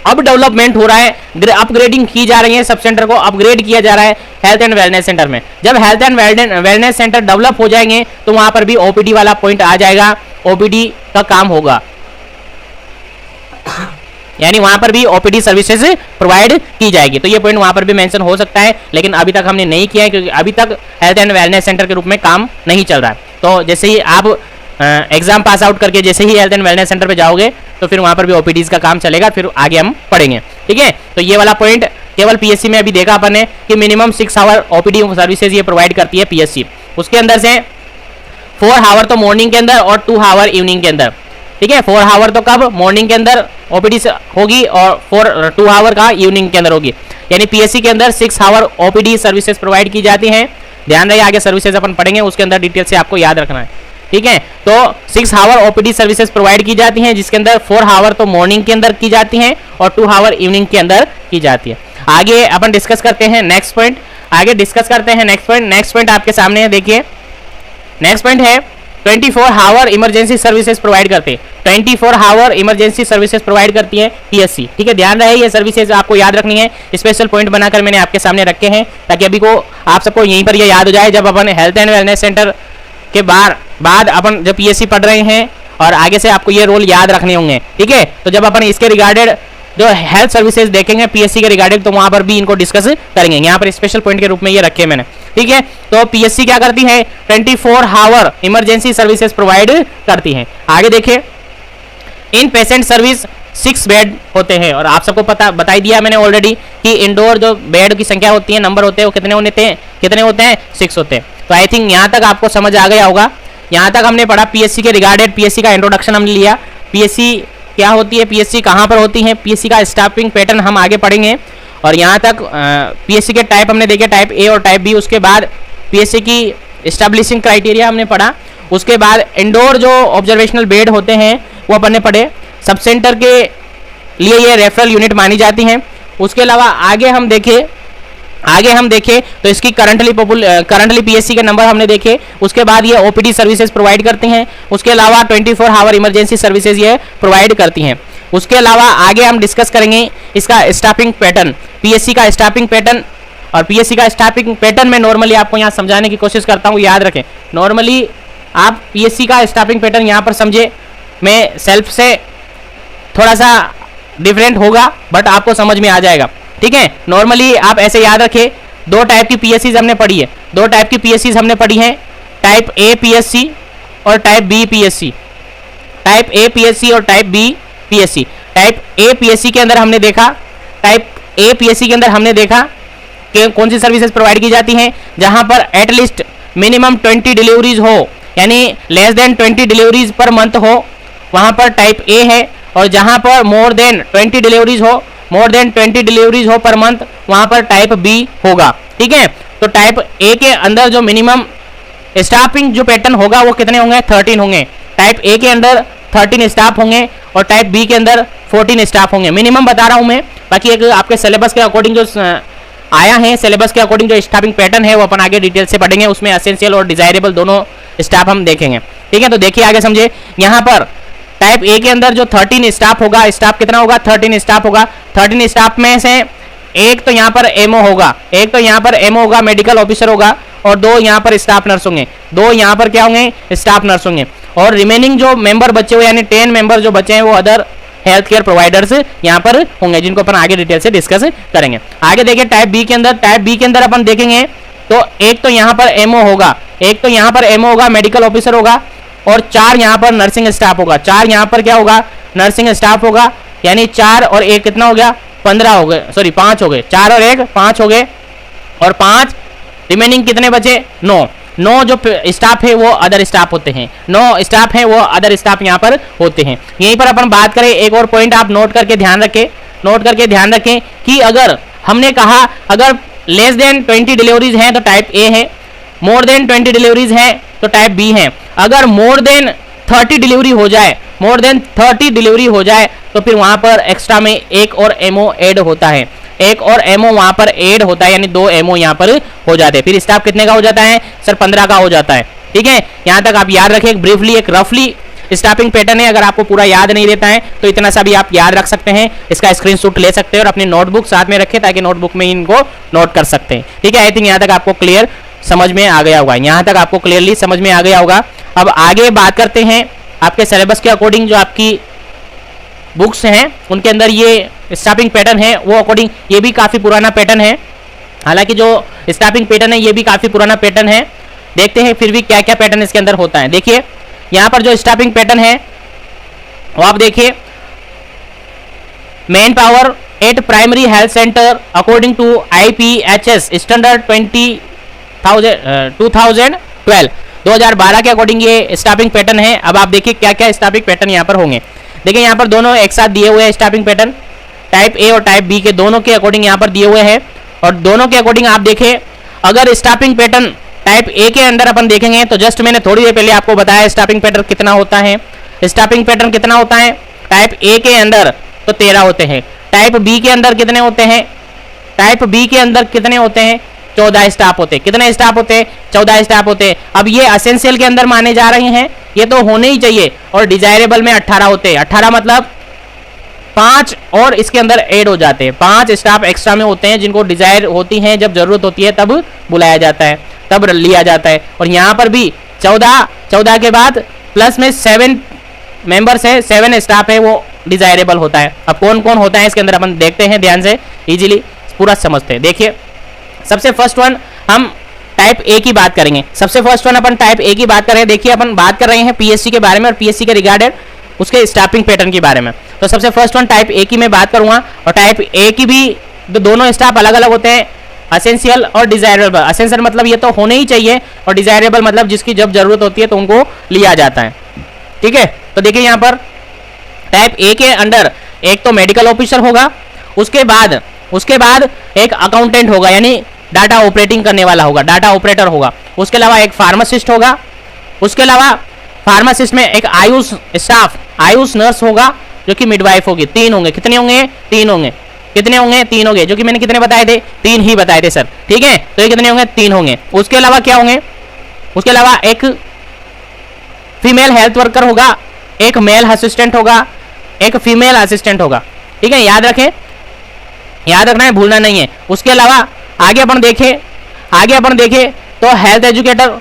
अब डेवलपमेंट हो रहा है, अपग्रेडिंग की जा रही है, सब सेंटर को अपग्रेड किया जा रहा है हेल्थ एंड वेलनेस सेंटर में। जब health and wellness centre develop हो जाएंगे तो वहां पर भी ओपीडी वाला पॉइंट आ जाएगा, ओपीडी का काम होगा, यानी वहां पर भी ओपीडी सर्विसेज प्रोवाइड की जाएगी। तो ये पॉइंट वहां पर भी मेंशन हो सकता है, लेकिन अभी तक हमने नहीं किया है, क्योंकि अभी तक हेल्थ एंड वेलनेस सेंटर के रूप में काम नहीं चल रहा है। तो जैसे ही आप एग्जाम पास आउट करके जैसे ही हेल्थ एंड वेलनेस सेंटर पे जाओगे तो फिर वहां पर भी ओपीडीज का काम चलेगा, फिर आगे हम पढ़ेंगे, ठीक है। तो ये वाला पॉइंट केवल पीएससी में अभी देखा अपन ने कि मिनिमम 6 आवर ओपीडी सर्विसेज ये प्रोवाइड करती है पीएससी। उसके अंदर से 4 आवर तो मॉर्निंग के अंदर और 2 आवर इवनिंग के अंदर, ठीक है। 4 आवर तो कब मॉर्निंग के अंदर ओपीडी होगी और 2 आवर का इवनिंग के अंदर होगी, यानी पीएससी के अंदर 6 आवर ओपीडी सर्विसेज प्रोवाइड की जाती हैं। ध्यान रहे आगे सर्विसेज अपन पढ़ेंगे, उसके अंदर डिटेल से आपको याद रखना है, ठीक है। तो 6 आवर ओपीडी सर्विसेज प्रोवाइड की जाती हैं, जिसके अंदर 4 आवर तो मॉर्निंग के अंदर की जाती हैं और 2 आवर इवनिंग के अंदर की जाती है। आगे अपन डिस्कस करते हैं नेक्स्ट पॉइंट, नेक्स्ट पॉइंट आपके सामने है, देखिए नेक्स्ट पॉइंट है 24 आवर इमरजेंसी सर्विसेज प्रोवाइड करते हैं। 24 आवर इमरजेंसी सर्विसेज प्रोवाइड करती है पीएससी, ठीक है। ध्यान रहे ये सर्विसेज आपको याद रखनी है, स्पेशल पॉइंट बनाकर मैंने आपके सामने रखे हैं, ताकि अभी को आप सबको यहीं पर ये याद हो जाए, जब अपन हेल्थ एंड वेलनेस सेंटर के बाद अपन जब पीएससी पढ़ रहे हैं और आगे से आपको ये रोल याद रखने होंगे, ठीक है। तो जब अपन इसके रिगार्डेड जो हेल्थ सर्विसेज देखेंगे पीएससी के रिगार्डिंग, तो वहां पर भी इनको डिस्कस करेंगे। यहाँ पर स्पेशल पॉइंट के रूप में ये रखे मैंने, ठीक है। तो पीएससी क्या करती है, 24 आवर इमरजेंसी सर्विसेज प्रोवाइड करती है। आगे देखिए, इन पेशेंट सर्विस 6 बेड होते हैं, और आप सबको बताई दिया मैंने ऑलरेडी कि इंडोर जो बेड की संख्या होती है, नंबर होते हैं, वो कितने होते हैं 6 होते हैं। तो आई थिंक यहाँ तक आपको समझ आ गया होगा। यहाँ तक हमने पढ़ा पीएससी के रिगार्डेड, पीएससी का इंट्रोडक्शन हमने लिया, पीएससी क्या होती है, पीएससी कहाँ पर होती है, पीएससी का स्टाफिंग पैटर्न हम आगे पढ़ेंगे। और यहाँ तक पीएससी के टाइप हमने देखे, टाइप ए और टाइप बी। उसके बाद पीएससी की एस्टैब्लिशिंग क्राइटेरिया हमने पढ़ा। उसके बाद इंडोर जो ऑब्जर्वेशनल बेड होते हैं वो अपन ने पढ़े, सब सेंटर के लिए ये रेफरल यूनिट मानी जाती हैं। उसके अलावा आगे हम देखें तो इसकी करंटली पीएससी के नंबर हमने देखे। उसके बाद ये ओपीडी सर्विसेज प्रोवाइड करती हैं। उसके अलावा 24 आवर इमरजेंसी सर्विसेज ये प्रोवाइड करती हैं। उसके अलावा आगे हम डिस्कस करेंगे इसका स्टाफिंग पैटर्न, पीएससी का स्टाफिंग पैटर्न। और पीएससी का स्टाफिंग पैटर्न में नॉर्मली आपको यहाँ समझाने की कोशिश करता हूँ, याद रखें। नॉर्मली आप पीएससी का स्टाफिंग पैटर्न यहाँ पर समझे, मैं सेल्फ से थोड़ा सा डिफरेंट होगा बट आपको समझ में आ जाएगा, ठीक है। नॉर्मली आप ऐसे याद रखें, दो टाइप की पीएससी हमने पढ़ी है, दो टाइप की पीएससी हमने पढ़ी है, टाइप ए पीएससी और type B PSC. Type A PSC और type B PSC. Type A PSC के अंदर हमने देखा, टाइप ए पीएससी के अंदर हमने देखा कि कौन सी सर्विसेज प्रोवाइड की जाती हैं, जहां पर एटलीस्ट मिनिमम 20 डिलीवरीज हो, यानी less than 20 deliveries per month हो, वहां पर टाइप ए है। और जहां पर मोर देन 20 डिलीवरीज हो पर मंथ, वहां पर टाइप बी होगा, ठीक है। तो टाइप ए के अंदर जो मिनिमम स्टाफिंग जो पैटर्न होगा वो कितने होंगे, 13 होंगे। टाइप ए के अंदर 13 स्टाफ होंगे और टाइप बी के अंदर 14 स्टाफ होंगे। मिनिमम बता रहा हूं मैं, बाकी एक आपके सिलेबस के अकॉर्डिंग जो आया है, सिलेबस के अकॉर्डिंग जो स्टाफिंग पैटर्न है वो अपन आगे डिटेल से पढ़ेंगे। उसमें एसेंशियल और डिजायरेबल दोनों स्टाफ हम देखेंगे, ठीक है। तो देखिए आगे समझे, यहाँ पर टाइप ए के अंदर जो 13 स्टाफ होगा, स्टाफ कितना होगा, 13 स्टाफ होगा। 13 स्टाफ में से एक तो यहाँ पर एमओ होगा, मेडिकल ऑफिसर होगा, और 2 यहाँ पर स्टाफ नर्स होंगे, 2 यहाँ पर क्या होंगे, स्टाफ नर्स होंगे। और रिमेनिंग जो मेंबर बचे हुए यानी 10 मेंबर जो बचे हैं वो अदर हेल्थ केयर प्रोवाइडर्स यहाँ पर होंगे, जिनको अपन आगे डिटेल से डिस्कस करेंगे। आगे देखिए टाइप बी के अंदर अपन देखेंगे तो एक तो यहाँ पर एमओ होगा, मेडिकल ऑफिसर होगा, और 4 यहाँ पर नर्सिंग स्टाफ होगा। 4 यहाँ पर क्या होगा, नर्सिंग स्टाफ होगा, यानी 4 और 1 कितना हो गया, 15 हो गए, सॉरी 5 हो गए, 4 और 1 5 हो गए, और 5 रिमेनिंग कितने बचे, 9 जो स्टाफ है वो अदर स्टाफ होते हैं, 9 स्टाफ है वो अदर स्टाफ यहाँ पर होते हैं। यहीं पर अपन बात करें, एक और पॉइंट आप नोट करके ध्यान रखें कि अगर हमने कहा अगर लेस देन 20 डिलीवरीज हैं तो टाइप ए है, मोर देन 20 डिलीवरीज हैं तो टाइप बी है। अगर मोर देन 30 डिलीवरी हो जाए तो फिर वहां पर एक्स्ट्रा में एक और एमओ ऐड होता है, वहां पर ऐड होता है, यानी 2 एमओ यहाँ पर हो जाते हैं। फिर स्टाफ कितने का हो जाता है, सर 15 का हो जाता है, ठीक है। यहाँ तक आप याद रखें, ब्रीफली एक रफली स्टाफिंग पैटर्न है। अगर आपको पूरा याद नहीं रहता है तो इतना सा भी आप याद रख सकते हैं, इसका स्क्रीनशॉट ले सकते हैं और अपनी नोटबुक साथ में रखें ताकि नोटबुक में इनको नोट कर सकते हैं, ठीक है। आई थिंक यहाँ तक आपको क्लियर समझ में आ गया होगा, यहाँ तक आपको क्लियरली समझ में आ गया होगा। अब आगे बात करते हैं आपके सिलेबस के अकॉर्डिंग जो आपकी बुक्स हैं उनके अंदर ये स्टाफिंग पैटर्न है वो अकॉर्डिंग ये भी काफ़ी पुराना पैटर्न है। हालांकि जो स्टाफिंग पैटर्न है ये भी काफ़ी पुराना पैटर्न है। देखते हैं फिर भी क्या क्या पैटर्न इसके अंदर होता है। देखिए यहाँ पर जो स्टाफिंग पैटर्न है वो आप देखिए, man power at primary health centre according to IPHS standard 2012 के अकॉर्डिंग ये स्टाफिंग पैटर्न है। अब आप देखिए क्या क्या स्टाफिंग पैटर्न यहाँ पर होंगे। देखिए यहाँ पर दोनों एक साथ दिए हुए हैं स्टाफिंग पैटर्न, टाइप ए और टाइप बी के दोनों के अकॉर्डिंग यहाँ पर दिए हुए हैं। और दोनों के अकॉर्डिंग आप देखें, अगर स्टाफिंग पैटर्न टाइप ए के अंदर अपन देखेंगे तो जस्ट मैंने थोड़ी देर पहले आपको बताया स्टाफिंग पैटर्न कितना होता है। स्टाफिंग पैटर्न कितना होता है, टाइप ए के अंदर तो 13 होते हैं, टाइप बी के अंदर कितने होते हैं, 14 स्टाफ होते हैं। कितने स्टाफ होते हैं, 14 स्टाफ होते हैं। अब ये एसेंशियल के अंदर माने जा रहे हैं, ये तो होने ही चाहिए, और डिजायरेबल में 18 होते हैं। 18 मतलब 5 और इसके अंदर ऐड हो जाते हैं, 5 स्टाफ एक्स्ट्रा में होते हैं जिनको डिजायर होती है, जब जरूरत होती है तब बुलाया जाता है, तब लिया जाता है। और यहाँ पर भी 14 के बाद प्लस में 7 मेंबर्स है, 7 स्टाफ है, वो डिजायरेबल होता है। अब कौन कौन होता है इसके अंदर अपन देखते हैं, ध्यान से इजीली पूरा समझते हैं। देखिए सबसे फर्स्ट वन हम टाइप ए की बात करेंगे। देखिए अपन बात कर रहे हैं पीएससी के बारे में और पीएससी के रिगार्डेड उसके स्टाफिंग पैटर्न के बारे में। तो सबसे फर्स्ट वन टाइप ए की मैं बात करूंगा, और टाइप ए की भी दोनों स्टाफ अलग अलग होते हैं। असेंशियल और डिजायरेबल। असेंशियल मतलब ये तो होने ही चाहिए, और डिजायरेबल मतलब जिसकी जब जरूरत होती है तो उनको लिया जाता है। ठीक है, तो देखिए यहाँ पर टाइप ए के अंडर एक तो मेडिकल ऑफिसर होगा, उसके बाद एक अकाउंटेंट होगा, यानी डाटा ऑपरेटिंग करने वाला होगा, डाटा ऑपरेटर होगा। उसके अलावा एक फार्मासिस्ट होगा, उसके अलावा फार्मासिस्ट में एक आयुष स्टाफ, आयुष नर्स होगा जो कि मिडवाइफ होगी। 3 होंगे, कितने होंगे? 3 होंगे। कितने होंगे? 3 होंगे, जो कि मैंने कितने बताए थे? 3 ही बताए थे सर। ठीक है, तो ये कितने होंगे? 3 होंगे। उसके अलावा क्या होंगे? उसके अलावा एक फीमेल हेल्थ वर्कर होगा, एक मेल असिस्टेंट होगा, एक फीमेल असिस्टेंट होगा। ठीक है, याद रखें, याद रखना है, भूलना नहीं है। उसके अलावा आगे अपन देखें तो हेल्थ एजुकेटर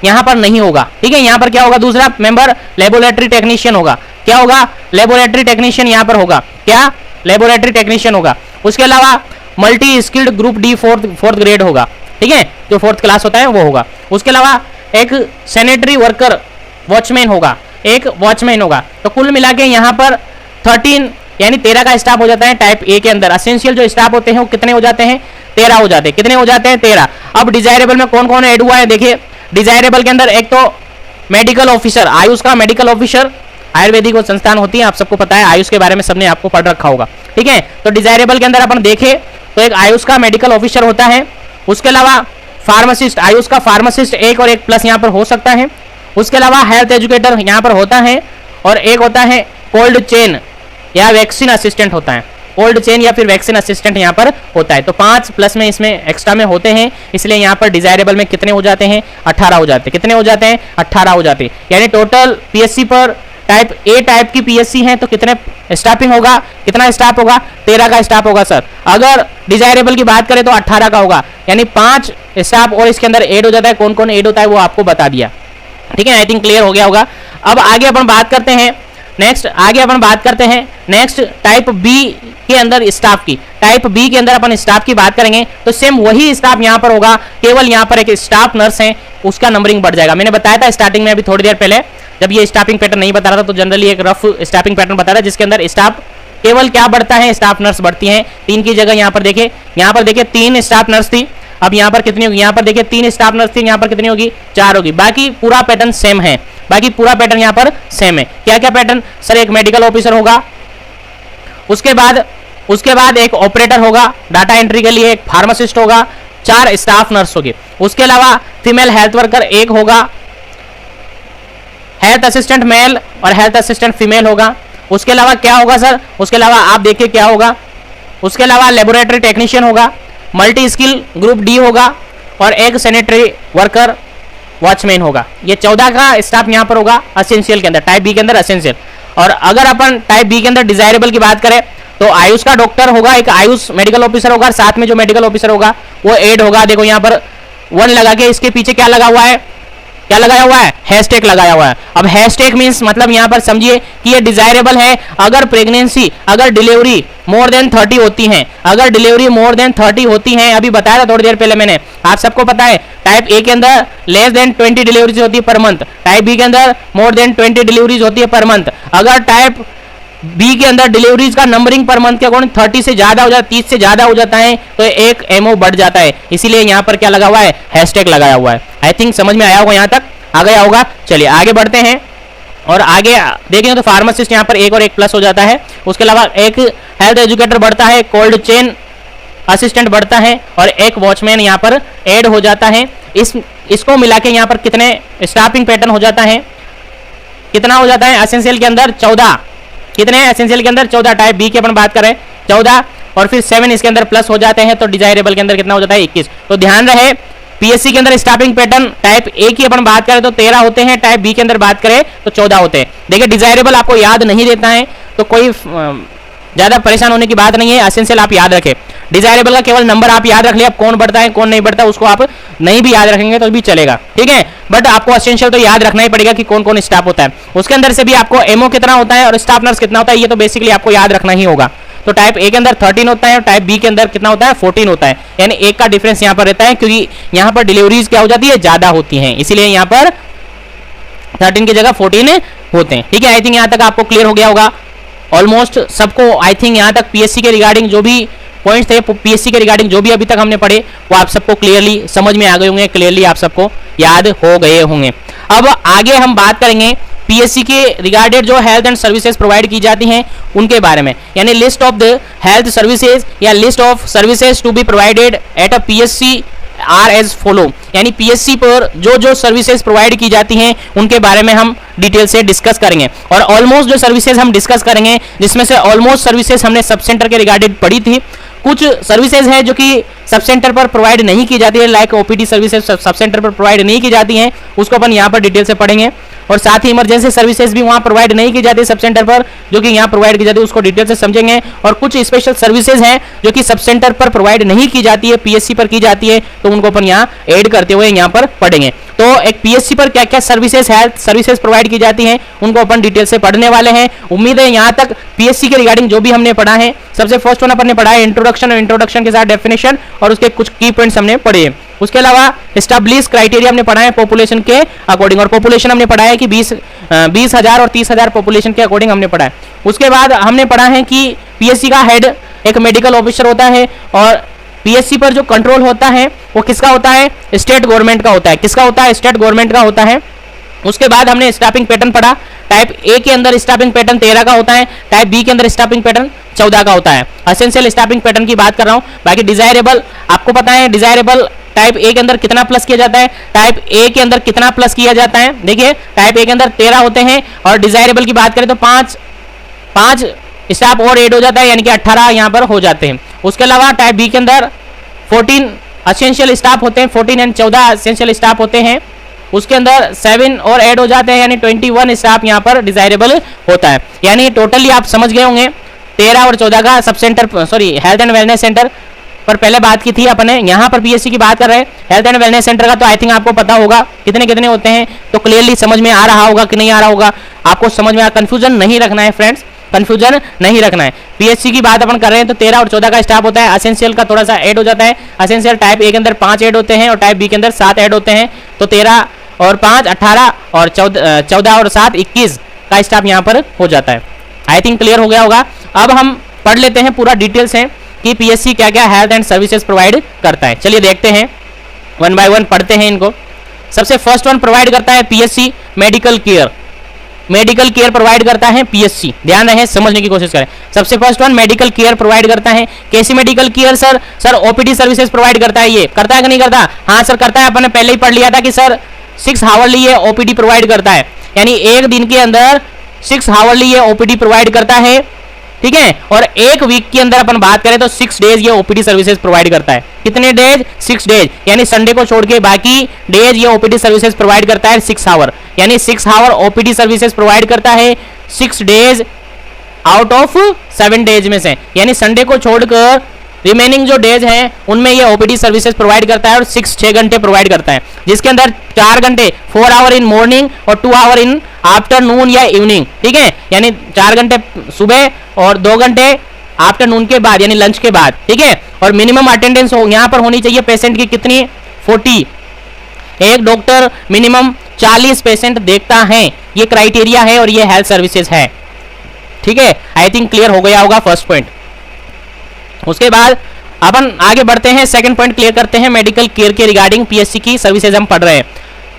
यहां पर नहीं होगा। ठीक है, यहां पर क्या होगा? दूसरा मेंबर लेबोरेटरी टेक्नीशियन होगा। क्या होगा? लेबोरेटरी टेक्नीशियन यहां पर होगा। क्या? लेबोरेटरी टेक्नीशियन होगा। उसके अलावा multi skilled group D fourth grade होगा। ठीक है, जो 4th क्लास होता है वो होगा। उसके अलावा एक सैनिटरी वर्कर वॉचमैन होगा, एक वॉचमैन होगा। तो कुल मिला के यहाँ पर 13 यानी 13 का स्टाफ हो जाता है टाइप ए के अंदर। असेंशियल जो स्टाफ होते हैं वो कितने हो जाते हैं? 13 हो जाते हैं। कितने हो जाते हैं? 13। अब डिजायरेबल में कौन कौन ऐड हुआ है देखिए। डिजायरेबल के अंदर एक तो मेडिकल ऑफिसर, आयुष का मेडिकल ऑफिसर, आयुर्वेदिक संस्थान होती है, आप सबको पता है, आयुष के बारे में सबने आपको पढ़ रखा होगा। ठीक है, तो डिजायरेबल के अंदर अपन देखें तो एक आयुष का मेडिकल ऑफिसर होता है। उसके अलावा फार्मासिस्ट, आयुष का फार्मासिस्ट एक और एक प्लस यहाँ पर हो सकता है। उसके अलावा हेल्थ एजुकेटर यहाँ पर होता है, और एक होता है कोल्ड चेन या वैक्सीन असिस्टेंट होता है। कोल्ड चेन या फिर वैक्सीन असिस्टेंट यहाँ पर होता है। तो 5 प्लस में इसमें एक्स्ट्रा में होते हैं, इसलिए यहाँ पर डिजायरेबल में कितने हो जाते हैं? 18 हो जाते हैं। कितने हो जाते हैं? 18 हो जाते हैं। यानी टोटल पीएससी पर टाइप ए टाइप की पीएससी है तो कितने स्टाफिंग होगा? कितना स्टाफ होगा? 13 का स्टाफ होगा सर। अगर डिजायरेबल की बात करें तो 18 का होगा, यानी 5 स्टाफ और इसके अंदर ऐड हो जाता है। कौन कौन ऐड होता है वो आपको बता दिया। ठीक है, आई थिंक क्लियर हो गया होगा। अब आगे अपन बात करते हैं नेक्स्ट टाइप बी के अंदर स्टाफ की। टाइप बी के अंदर अपन स्टाफ की बात करेंगे तो सेम वही स्टाफ यहाँ पर होगा, केवल यहाँ पर एक स्टाफ नर्स है, उसका नंबरिंग बढ़ जाएगा। मैंने बताया था स्टार्टिंग में अभी थोड़ी देर पहले, जब ये स्टाफिंग पैटर्न नहीं बता रहा था तो जनरली एक रफ स्टाफिंग पैटर्न बता रहा है जिसके अंदर स्टाफ केवल क्या बढ़ता है? स्टाफ नर्स बढ़ती हैं। 3 की जगह यहाँ पर देखे 3 स्टाफ नर्स थी, अब यहाँ पर कितनी होगी? यहाँ पर देखिए 3 स्टाफ नर्स थी, यहाँ पर कितनी होगी? 4 होगी। बाकी पूरा पैटर्न सेम है, यहाँ पर सेम है। क्या क्या पैटर्न सर? एक मेडिकल ऑफिसर होगा, उसके बाद एक ऑपरेटर होगा डाटा एंट्री के लिए, एक फार्मासिस्ट होगा, 4 स्टाफ नर्स होगी। उसके अलावा फीमेल हेल्थ वर्कर एक होगा, हेल्थ असिस्टेंट मेल और हेल्थ असिस्टेंट फीमेल होगा। उसके अलावा क्या होगा सर? उसके अलावा आप देखिए क्या होगा, उसके अलावा लेबोरेटरी टेक्नीशियन होगा, मल्टी स्किल ग्रुप डी होगा, और एक सैनिटरी वर्कर वॉचमैन होगा। ये 14 का स्टाफ यहाँ पर होगा असेंशियल के अंदर, टाइप बी के अंदर असेंशियल। और अगर अपन टाइप बी के अंदर डिजायरेबल की बात करें तो आयुष का डॉक्टर होगा, एक आयुष मेडिकल ऑफिसर होगा, साथ में जो मेडिकल ऑफिसर होगा वो ऐड होगा। देखो यहाँ पर 1 लगा के इसके पीछे क्या लगा हुआ है? क्या लगाया हुआ है? हैशटैग लगाया हुआ है। अब हैशटैग मींस मतलब यहाँ पर समझिए कि ये डिजायरेबल है अगर प्रेगनेंसी, अगर डिलीवरी मोर देन 30 होती हैं, अगर डिलीवरी मोर देन 30 होती हैं, अभी बताया था थोड़ी देर पहले मैंने, आप सबको पता है टाइप ए के अंदर लेस देन 20 डिलीवरीज होती है पर मंथ, टाइप बी के अंदर मोर देन 20 डिलीवरीज होती है पर मंथ। अगर टाइप बी के अंदर डिलीवरीज का नंबरिंग पर मंथ के अकॉर्डिंग 30 से ज्यादा हो जाता है, 30 से ज्यादा हो जाता है तो एक एमओ बढ़ जाता है, इसीलिए यहाँ पर क्या लगा हुआ है? हैशटैग लगाया हुआ है। आई थिंक समझ में आया होगा, यहाँ तक आ गया होगा। चलिए आगे बढ़ते हैं और आगे देखेंगे तो फार्मासिस्ट यहाँ पर एक और एक प्लस हो जाता है। उसके अलावा एक हेल्थ एजुकेटर बढ़ता है, कोल्ड चेन असिस्टेंट बढ़ता है, और एक वॉचमैन यहाँ पर ऐड हो जाता है। इसको मिला के यहाँ पर कितने स्टाफिंग पैटर्न हो जाता है? कितना हो जाता है? असेंशियल के अंदर 14। कितने एसेंशियल के अंदर? 14। टाइप बी की अपन बात करें 14 और फिर 7 इसके अंदर प्लस हो जाते हैं, तो डिजायरेबल के अंदर कितना हो जाता है? 21। तो ध्यान रहे पीएससी के अंदर स्टाफिंग पैटर्न टाइप ए की अपन बात करें तो 13 होते हैं, टाइप बी के अंदर बात करें तो 14 होते हैं। देखिए डिजायरेबल आपको याद नहीं देता है तो कोई ज्यादा परेशान होने की बात नहीं है, एसेंशियल आप याद रखें। डिजायरेबल का केवल नंबर आप याद रख लिया, कौन बढ़ता है कौन नहीं बढ़ता उसको आप नहीं भी याद रखेंगे तो भी चलेगा, ठीक है। बट आपको एसेंशियल तो याद रखना ही पड़ेगा कि कौन कौन स्टाफ होता है। उसके अंदर से भी आपको एमओ कितना होता है और स्टाफ नर्स कितना होता है, ये तो बेसिकली आपको याद रखना ही होगा। तो टाइप ए के अंदर 13 होता है और टाइप बी के अंदर कितना होता है? 14 होता है, यानी एक का डिफरेंस यहाँ पर रहता है, क्योंकि यहाँ पर डिलीवरीज क्या हो जाती है? ज्यादा होती हैं, इसीलिए यहाँ पर 13 की जगह 14 होते हैं, ठीक है। आई थिंक यहाँ तक आपको क्लियर हो गया होगा ऑलमोस्ट सबको। आई थिंक यहाँ तक पीएससी के रिगार्डिंग जो भी पॉइंट्स थे पीएससी के रिगार्डिंग जो भी अभी तक हमने पढ़े वो आप सबको क्लियरली समझ में आ गए होंगे, क्लियरली आप सबको याद हो गए होंगे। अब आगे हम बात करेंगे पीएससी के रिगार्डेड जो हेल्थ एंड सर्विसेज प्रोवाइड की जाती हैं उनके बारे में, यानी list of the health services या list of services to be provided at a PSC are as follow, यानी पीएससी पर जो जो सर्विसेज प्रोवाइड की जाती हैं उनके बारे में हम डिटेल से डिस्कस करेंगे। और ऑलमोस्ट जो सर्विसेज हम डिस्कस करेंगे जिसमें से ऑलमोस्ट सर्विसेज हमने सब सेंटर के रिगार्डेड पढ़ी थी, कुछ सर्विसेज हैं जो कि सब सेंटर पर प्रोवाइड नहीं की जाती है, like OPD services sub centre पर प्रोवाइड नहीं की जाती हैं, उसको अपन यहाँ पर डिटेल से पढ़ेंगे। और साथ ही इमरजेंसी सर्विसेज भी वहाँ प्रोवाइड नहीं की जाती सब सेंटर पर, जो कि यहाँ प्रोवाइड की जाती है, उसको डिटेल से समझेंगे। और कुछ स्पेशल सर्विसेज हैं जो कि सब सेंटर पर प्रोवाइड नहीं की जाती है, पीएससी पर की जाती है, तो उनको अपन यहाँ ऐड करते हुए यहाँ पर पढ़ेंगे। तो एक पीएससी पर क्या क्या सर्विसेज हेल्थ सर्विसेज प्रोवाइड की जाती हैं उनको अपन डिटेल से पढ़ने वाले हैं। उम्मीद है यहाँ तक पीएससी के रिगार्डिंग जो भी हमने पढ़ा है, सबसे फर्स्ट वन अपन ने पढ़ा है इंट्रोडक्शन, और इंट्रोडक्शन के साथ डेफिनेशन और उसके कुछ की पॉइंट्स हमने पढ़े हैं। उसके अलावा एस्टैब्लिश क्राइटेरिया हमने पढ़ा है पॉपुलेशन के अकॉर्डिंग, और पॉपुलेशन हमने पढ़ा है कि 20,000 और 30,000 पॉपुलेशन के अकॉर्डिंग हमने पढ़ा है। उसके बाद हमने पढ़ा है कि पीएससी का हेड एक मेडिकल ऑफिसर होता है, और पीएससी पर जो कंट्रोल होता है वो किसका होता है, स्टेट गवर्नमेंट का होता है। किसका होता है, स्टेट गवर्नमेंट का होता है। उसके बाद हमने स्टाफिंग पैटर्न पढ़ा, टाइप ए के अंदर स्टाफिंग पैटर्न 13 का होता है, टाइप बी के अंदर स्टाफिंग पैटर्न 14 का होता है। एसेंशियल स्टाफिंग पैटर्न की बात कर रहा हूं, बाकी डिजायरेबल आपको पता है, डिजायरेबल टाइप ए के अंदर कितना प्लस किया जाता है, टाइप ए के अंदर कितना प्लस किया जाता है। देखिए टाइप ए के अंदर 13 होते हैं, और डिजायरेबल की बात करें तो 5 स्टाफ और ऐड हो जाता है, यानी कि 18 यहाँ पर हो जाते हैं। उसके अलावा टाइप बी के अंदर 14 एसेंशियल स्टाफ होते हैं, 14 एंड 14 एसेंशियल स्टाफ होते हैं। उसके अंदर 7 और ऐड हो जाते हैं, यानी 21 स्टाफ यहाँ पर डिजायरेबल होता है। यानी टोटली आप समझ गए होंगे 13 और 14 का sub centre, sorry health and wellness centre पर पहले बात की थी अपने, यहाँ पर पीएससी की बात कर रहे हैं हेल्थ एंड वेलनेस सेंटर का, तो आई थिंक आपको पता होगा कितने कितने होते हैं, तो क्लियरली समझ में आ रहा होगा कि नहीं आ रहा होगा, आपको समझ में कंफ्यूजन नहीं रखना है फ्रेंड्स, कंफ्यूजन नहीं रखना है। पीएससी की बात अपन कर रहे हैं तो 13 और 14 का स्टाफ होता है। एसेंशियल का थोड़ा सा ऐड हो जाता है, एसेंशियल टाइप ए के अंदर 5 ऐड होते हैं और टाइप बी के अंदर 7 ऐड होते हैं, तो 13 और 5 18 और 14 और 7 21 का स्टाफ यहाँ पर हो जाता है। आई थिंक क्लियर हो गया होगा। अब हम पढ़ लेते हैं पूरा डिटेल से कि पीएससी क्या क्या हेल्थ एंड सर्विसेज प्रोवाइड करता है। चलिए देखते हैं, वन बाय वन पढ़ते हैं इनको। सबसे फर्स्ट वन प्रोवाइड करता है PSC medical care. Medical care provide करता है पीएससी, ध्यान रहे, समझने की कोशिश करें। सबसे first one medical care provide करता है। कैसी medical care sir? Sir OPD services provide करता है। ये करता है कि नहीं करता? हाँ सर करता है, अपन ने पहले ही पढ़ लिया था कि सर 6 हावरली ये ओपीडी प्रोवाइड करता है, यानी एक दिन के अंदर 6 हावरली ये ओपीडी प्रोवाइड करता है, ठीक है। और एक वीक के अंदर अपन बात करें तो 6 डेज ये ओपीडी सर्विसेज प्रोवाइड करता है। कितने डेज? 6 डेज, यानी संडे को छोड़ के बाकी डेज ये ओपीडी सर्विसेज प्रोवाइड करता है 6 आवर, यानी 6 आवर ओपीडी सर्विसेज प्रोवाइड करता है 6 डेज आउट ऑफ 7 डेज में से, यानी संडे को छोड़कर रिमेनिंग जो डेज हैं उनमें ये ओपीडी सर्विसेज प्रोवाइड करता है और 6 घंटे प्रोवाइड करता है, जिसके अंदर 4 घंटे 4 आवर इन मॉर्निंग और 2 आवर इन आफ्टरनून या इवनिंग, ठीक है। यानी 4 घंटे सुबह और 2 घंटे आफ्टरनून के बाद, यानी लंच के बाद, ठीक है। और मिनिमम अटेंडेंस हो यहाँ पर होनी चाहिए पेशेंट की कितनी? 40। एक डॉक्टर मिनिमम 40 पेशेंट देखता है, ये क्राइटेरिया है और ये हेल्थ सर्विसेज है, ठीक है। आई थिंक क्लियर हो गया होगा फर्स्ट पॉइंट। उसके बाद अपन आगे बढ़ते हैं, सेकंड पॉइंट क्लियर करते हैं। मेडिकल केयर के रिगार्डिंग पीएससी की सर्विसेज हम पढ़ रहे हैं।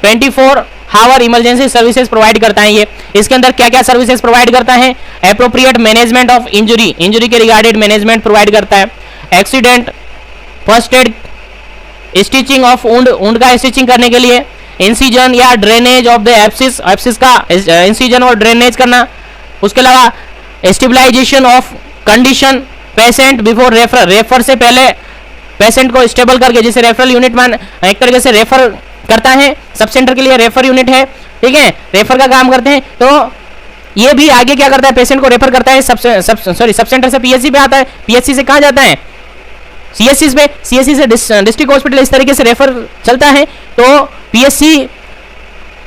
24 हावर इमरजेंसी सर्विसेज प्रोवाइड करता है ये। इसके अंदर क्या क्या सर्विसेज प्रोवाइड करता है? Appropriate management of injury, injury के रिगार्डेड मैनेजमेंट प्रोवाइड करता है। Accident first aid, stitching of wound, wound का स्टिचिंग करने के लिए, इंसिजन या drainage of the abscess, abscess का इंसिजन और ड्रेनेज करना। उसके अलावा stabilisation of condition patient before refer, refer से पहले पेशेंट को स्टेबल करके, जिसे रेफरल यूनिट मान एक तरीके से रेफर करता है, सब सेंटर के लिए रेफर यूनिट है, ठीक है, रेफर का काम करते हैं। तो ये भी आगे क्या करता है? पेशेंट को रेफर करता है, सब सेंटर से पीएससी पे आता है, पीएससी से कहाँ जाता है? सीएससी पे, सीएससी से डिस्ट्रिक्ट हॉस्पिटल, इस तरीके से रेफर चलता है। तो पीएससी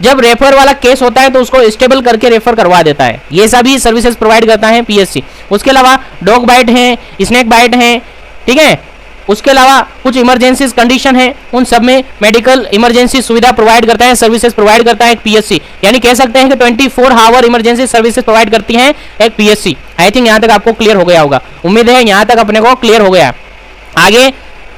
जब रेफर वाला केस होता है तो उसको स्टेबल करके रेफर करवा देता है। ये सभी सर्विसेज प्रोवाइड करता है पीएससी। उसके अलावा डॉग बाइट है, स्नेक बाइट है, ठीक है। उसके अलावा कुछ इमरजेंसी कंडीशन है, उन सब में मेडिकल इमरजेंसी सुविधा प्रोवाइड करता है, सर्विसेज प्रोवाइड करता है एक पीएससी। यानी कह सकते हैं कि 24 आवर इमरजेंसी सर्विसेज प्रोवाइड करती है एक पीएससी। आई थिंक यहाँ तक आपको क्लियर हो गया होगा, उम्मीद है यहाँ तक अपने को क्लियर हो गया। आगे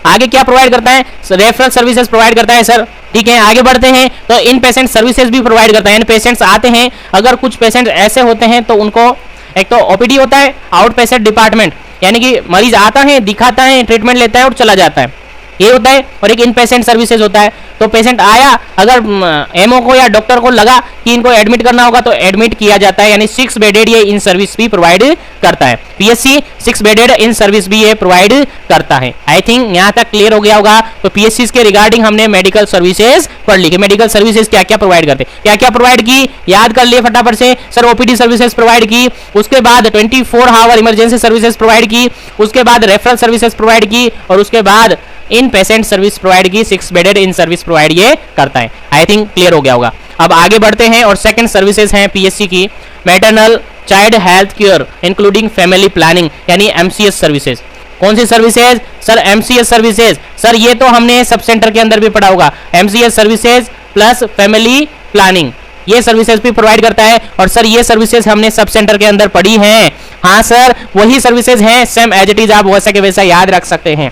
आगे क्या प्रोवाइड करता है? रेफरल सर्विसेज प्रोवाइड करता है सर। ठीक है, आगे बढ़ते हैं तो इन पेशेंट सर्विसेज भी प्रोवाइड करता है। इन पेशेंट्स आते हैं, अगर कुछ पेशेंट ऐसे होते हैं तो उनको एक तो ओपीडी होता है, आउट पेशेंट डिपार्टमेंट, यानी कि मरीज आता है, दिखाता है, ट्रीटमेंट लेता है और चला जाता है, ये होता है। और एक इन पेशेंट सर्विसेज होता है, तो पेशेंट आया, अगर एमओ को या डॉक्टर को लगा कि इनको एडमिट करना होगा तो एडमिट किया जाता है, यानी 6 बेडेड ये इन सर्विस भी प्रोवाइड करता है। पीएससी 6 बेडेड इन सर्विस भी ये प्रोवाइड करता है। आई थिंक यहां तक क्लियर हो गया होगा। तो पीएससी के रिगार्डिंग हमने मेडिकल सर्विसेज पढ़ ली कि मेडिकल सर्विसेज क्या क्या प्रोवाइड करते, क्या क्या प्रोवाइड की, याद कर लिए फटाफट से। सर ओपीडी सर्विसेज प्रोवाइड की, उसके बाद 24 आवर इमरजेंसी सर्विसेज प्रोवाइड की, उसके बाद रेफरल सर्विसेज प्रोवाइड की, और उसके बाद इन पेशेंट सर्विस प्रोवाइड की, 6 बेडेड इन सर्विस प्रोवाइड ये करता है। आई थिंक क्लियर हो गया होगा। अब आगे बढ़ते हैं और सेकंड सर्विसेज हैं पीएससी की, maternal child health care including family planning, यानी एमसीएस सर्विसेज। कौन सी services? Sir MCS services. Sir ये तो हमने सब सेंटर के अंदर भी पढ़ा होगा, MCS services plus family planning, ये सर्विसेज भी प्रोवाइड करता है। और सर ये सर्विसेज हमने सब सेंटर के अंदर पढ़ी हैं। हाँ सर, वही सर्विसेज हैं, सेम एज इट इज, आप वैसा के वैसा याद रख सकते हैं।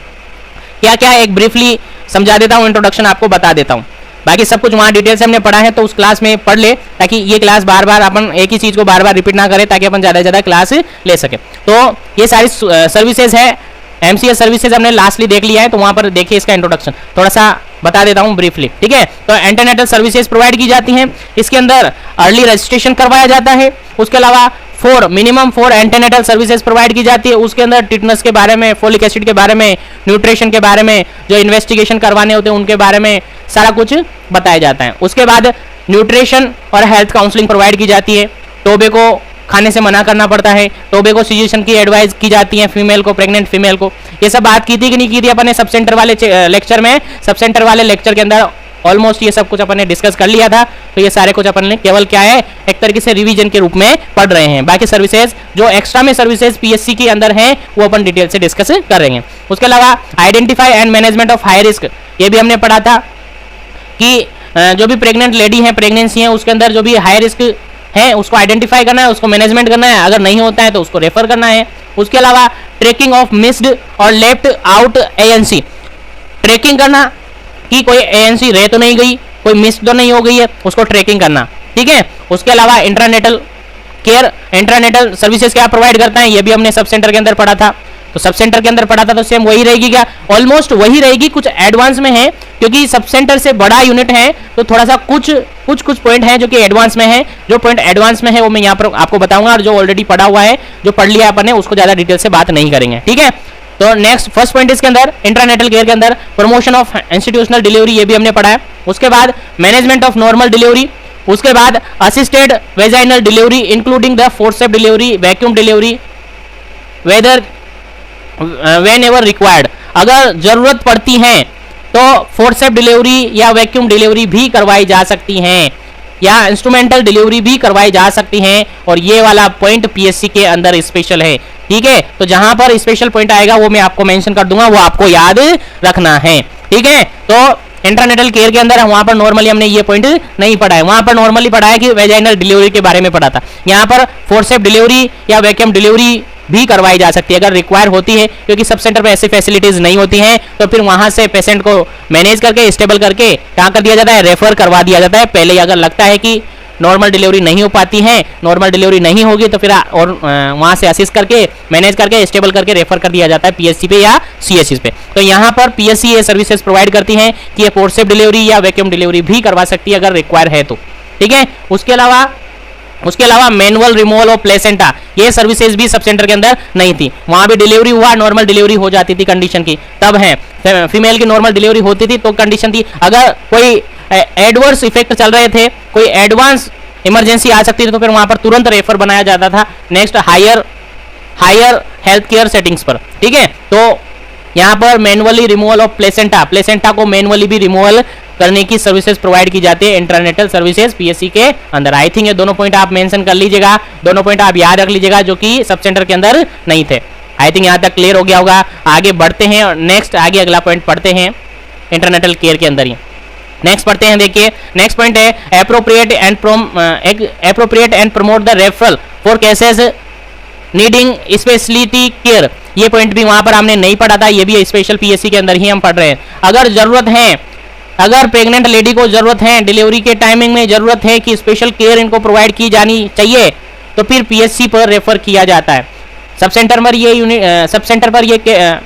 क्या क्या एक ब्रीफली समझा देता हूं, इंट्रोडक्शन आपको बता देता हूं, बाकी सब कुछ वहां डिटेल से हमने पढ़ा है, तो उस क्लास में पढ़ ले, ताकि ये क्लास बार बार अपन एक ही चीज को बार बार रिपीट ना करें, ताकि अपन ज्यादा से ज्यादा क्लास ले सके। तो ये सारी सर्विसेज है, एमसीएस सर्विसेज हमने लास्टली देख लिया है, तो वहां पर देखिए इसका इंट्रोडक्शन थोड़ा सा बता देता हूं ब्रीफली। ठीक है, तो एंटीनेटल सर्विसेज प्रोवाइड की जाती हैं, इसके अंदर अर्ली रजिस्ट्रेशन करवाया जाता है। उसके अलावा मिनिमम 4 एंटीनेटल सर्विसेज प्रोवाइड की जाती है, उसके अंदर टिटनस के बारे में, फोलिक एसिड के बारे में, न्यूट्रिशन के बारे में, जो इन्वेस्टिगेशन करवाने होते हैं उनके बारे में सारा कुछ बताया जाता है। उसके बाद न्यूट्रिशन और हेल्थ काउंसलिंग प्रोवाइड की जाती है, टोबैको खाने से मना करना पड़ता है, टोबैको सिजेशन की एडवाइस की जाती है फीमेल को, प्रेग्नेंट फीमेल को। ये सब बात की थी कि नहीं की थी अपन ने सब सेंटर वाले लेक्चर में? सब सेंटर वाले लेक्चर के अंदर ऑलमोस्ट ये सब कुछ अपन ने डिस्कस कर लिया था, तो ये सारे कुछ अपन ने केवल क्या है, एक तरीके से रिवीजन के रूप में पढ़ रहे हैं। बाकी सर्विसेज जो एक्स्ट्रा में सर्विसेज पीएससी के अंदर हैं वो अपन डिटेल से डिस्कस कर रहे हैं। उसके अलावा identify and management of high risk, ये भी हमने पढ़ा था कि जो भी प्रेग्नेंट लेडी है, प्रेगनेंसी है, उसके अंदर जो भी हाई रिस्क है उसको आइडेंटिफाई करना है, उसको मैनेजमेंट करना है, अगर नहीं होता है तो उसको रेफर करना है। उसके अलावा ट्रैकिंग ऑफ मिस्ड और लेफ्ट आउट एएनसी, ट्रैकिंग करना कि कोई एएनसी रह तो नहीं गई, कोई मिस तो नहीं हो गई है, उसको ट्रैकिंग करना। ठीक है, उसके अलावा इंट्रानेटल केयर, इंट्रानेटल सर्विसेज क्या प्रोवाइड करता है, ये भी हमने सब सेंटर के अंदर पढ़ा था। तो सब सेंटर के अंदर पढ़ा था तो सेम वही रहेगी क्या? ऑलमोस्ट वही रहेगी, कुछ एडवांस में है, क्योंकि सब सेंटर से बड़ा यूनिट है, तो थोड़ा सा कुछ पॉइंट है जो कि एडवांस में है। जो पॉइंट एडवांस में है वो मैं यहाँ पर आपको बताऊंगा, और जो ऑलरेडी पढ़ा हुआ है, जो पढ़ लिया अपन ने, उसको ज्यादा डिटेल से बात नहीं करेंगे। ठीक है, तो नेक्स्ट फर्स्ट पॉइंट इसके अंदर इंट्रानेटल केयर के अंदर प्रमोशन ऑफ इंस्टीट्यूशनल डिलीवरी, ये भी हमने पढ़ा है। उसके बाद मैनेजमेंट ऑफ नॉर्मल डिलीवरी, उसके बाद assisted vaginal delivery including the forcep delivery, vacuum delivery, whether whenever required, अगर जरूरत पड़ती है तो फोर्सेप डिलीवरी या वैक्यूम डिलीवरी भी करवाई जा सकती हैं, या इंस्ट्रूमेंटल डिलीवरी भी करवाई जा सकती हैं। और ये वाला पॉइंट पीएससी के अंदर स्पेशल है। ठीक है, तो जहां पर स्पेशल पॉइंट आएगा वो मैं आपको मेंशन कर दूंगा, वो आपको याद रखना है। ठीक है, तो इंटरनेटल केयर के अंदर वहां पर नॉर्मली हमने ये पॉइंट नहीं पढ़ा है, वहां पर नॉर्मली पढ़ा है कि वेजाइनल डिलीवरी के बारे में पढ़ा था। यहाँ पर फोर्सेप डिलीवरी या वैक्यूम डिलीवरी भी करवाई जा सकती है अगर रिक्वायर होती है, क्योंकि सब सेंटर पे ऐसी फैसिलिटीज नहीं होती हैं, तो फिर वहां से पेशेंट को मैनेज करके स्टेबल करके क्या कर दिया जाता है, रेफर करवा दिया जाता है। पहले अगर लगता है कि नॉर्मल डिलीवरी नहीं हो पाती है, नॉर्मल डिलीवरी नहीं होगी, तो फिर और वहां से असिस्ट करके मैनेज करके स्टेबल करके रेफर कर दिया जाता है पीएससी पे या सीएससी पे। तो यहाँ पर पीएससी ये सर्विसेज प्रोवाइड करती है कि ये फोर्सेप डिलीवरी या वैक्यूम डिलीवरी भी करवा सकती है अगर रिक्वायर है तो। ठीक है, उसके अलावा मैनुअल रिमूवल ऑफ प्लेसेंटा, ये सर्विसेज भी सब सेंटर के अंदर नहीं थी, वहां भी डिलीवरी हुआ, नॉर्मल डिलीवरी हो जाती थी कंडीशन की, तब है फीमेल की नॉर्मल डिलीवरी होती थी तो कंडीशन थी। अगर कोई एडवर्स इफेक्ट चल रहे थे, कोई एडवांस इमरजेंसी आ सकती थी, तो फिर वहां पर तुरंत रेफर बनाया जाता था next higher health care settings पर। ठीक है, तो यहाँ पर मैनुअली रिमूवल ऑफ प्लेसेंटा को मैनुअली भी रिमूवल करने की सर्विसेज प्रोवाइड की जाती है इंटरनेटल सर्विसेज पीएससी के अंदर। आई थिंक ये दोनों पॉइंट आप मेंशन कर लीजिएगा, दोनों पॉइंट आप याद रख लीजिएगा जो कि सब सेंटर के अंदर नहीं थे। आई थिंक यहाँ तक क्लियर हो गया होगा। आगे बढ़ते हैं और नेक्स्ट आगे अगला पॉइंट पढ़ते हैं इंटरनेटल केयर के अंदर ही। नेक्स्ट पढ़ते हैं, देखिए नेक्स्ट पॉइंट है appropriate and promote the referral for cases needing speciality care, ये पॉइंट भी वहां पर हमने नहीं पढ़ा था, ये भी स्पेशल पीएससी के अंदर ही हम पढ़ रहे हैं। अगर जरूरत है, अगर प्रेग्नेंट लेडी को जरूरत है, डिलीवरी के टाइमिंग में जरूरत है कि स्पेशल केयर इनको प्रोवाइड की जानी चाहिए, तो फिर पीएससी पर रेफर किया जाता है। सब सेंटर पर ये यूनिट, सब सेंटर पर ये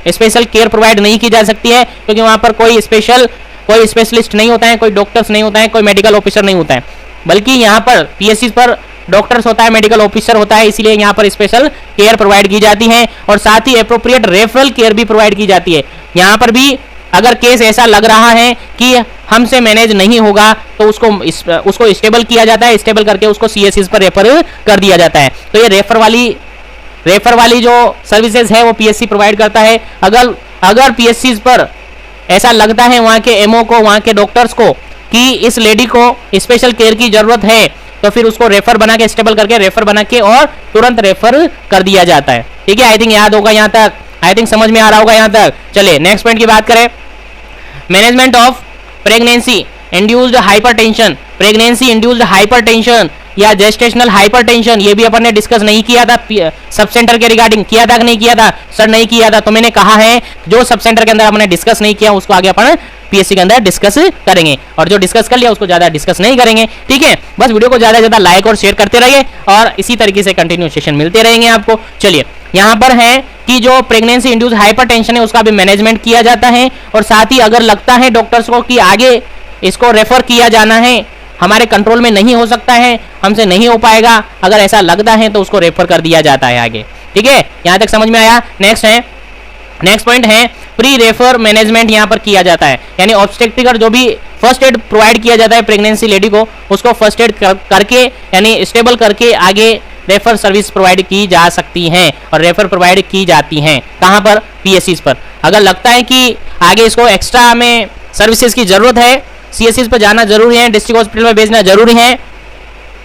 स्पेशल केयर प्रोवाइड नहीं की जा सकती है, क्योंकि वहां पर कोई स्पेशलिस्ट नहीं होता है, कोई डॉक्टर्स नहीं होता है, कोई मेडिकल ऑफिसर नहीं होता है, बल्कि यहाँ पर पीएससी पर डॉक्टर्स होता है, मेडिकल ऑफिसर होता है, इसलिए यहाँ पर स्पेशल केयर प्रोवाइड की जाती है और साथ ही एप्रोप्रिएट रेफरल केयर भी प्रोवाइड की जाती है। यहाँ पर भी अगर केस ऐसा लग रहा है कि हमसे मैनेज नहीं होगा तो उसको स्टेबल किया जाता है, स्टेबल करके उसको सीएससी पर रेफर कर दिया जाता है। तो ये रेफर वाली जो सर्विसेज है वो पीएससी प्रोवाइड करता है। अगर पीएससी पर ऐसा लगता है वहाँ के एमओ को, वहाँ के डॉक्टर्स को कि इस लेडी को स्पेशल केयर की जरूरत है, तो फिर उसको रेफर बना के, स्टेबल करके रेफर बना के और तुरंत रेफर कर दिया जाता है। ठीक है, आई थिंक याद होगा यहाँ तक, आई थिंक समझ में आ रहा होगा यहाँ तक। चलिए नेक्स्ट पॉइंट की बात करें, management of pregnancy induced hypertension. Pregnancy induced hypertension या जेस्टेशनल हाइपरटेंशन, ये भी अपन ने डिस्कस नहीं किया था सब सेंटर के रिगार्डिंग। किया था कि नहीं किया था सर? नहीं किया था, तो मैंने कहा है जो सब सेंटर के अंदर हमने डिस्कस नहीं किया उसको आगे अपन पीएससी के अंदर डिस्कस करेंगे, और जो डिस्कस कर लिया उसको ज्यादा डिस्कस नहीं करेंगे। ठीक है, बस वीडियो को ज्यादा से ज्यादा लाइक और शेयर करते रहिए और इसी तरीके से कंटिन्यू सेशन मिलते रहेंगे आपको। चलिए यहाँ पर है कि जो प्रेगनेंसी इंड्यूस हाइपरटेंशन है उसका भी मैनेजमेंट किया जाता है, और साथ ही अगर लगता है डॉक्टर्स को कि आगे इसको रेफर किया जाना है, हमारे कंट्रोल में नहीं हो सकता है, हमसे नहीं हो पाएगा, अगर ऐसा लगता है तो उसको रेफर कर दिया जाता है आगे। ठीक है, यहाँ तक समझ में आया? नेक्स्ट पॉइंट है प्री रेफर मैनेजमेंट यहाँ पर किया जाता है, यानी ऑब्स्टेट्रिक जो भी फर्स्ट एड प्रोवाइड किया जाता है प्रेगनेंसी लेडी को, उसको फर्स्ट एड करके यानी स्टेबल करके आगे रेफर सर्विस प्रोवाइड की जा सकती हैं और रेफर प्रोवाइड की जाती हैं। कहाँ पर? पीएससी पर। अगर लगता है कि आगे इसको एक्स्ट्रा में सर्विसेज की जरूरत है, सीएससी पर जाना जरूरी है, डिस्ट्रिक्ट हॉस्पिटल में भेजना जरूरी है,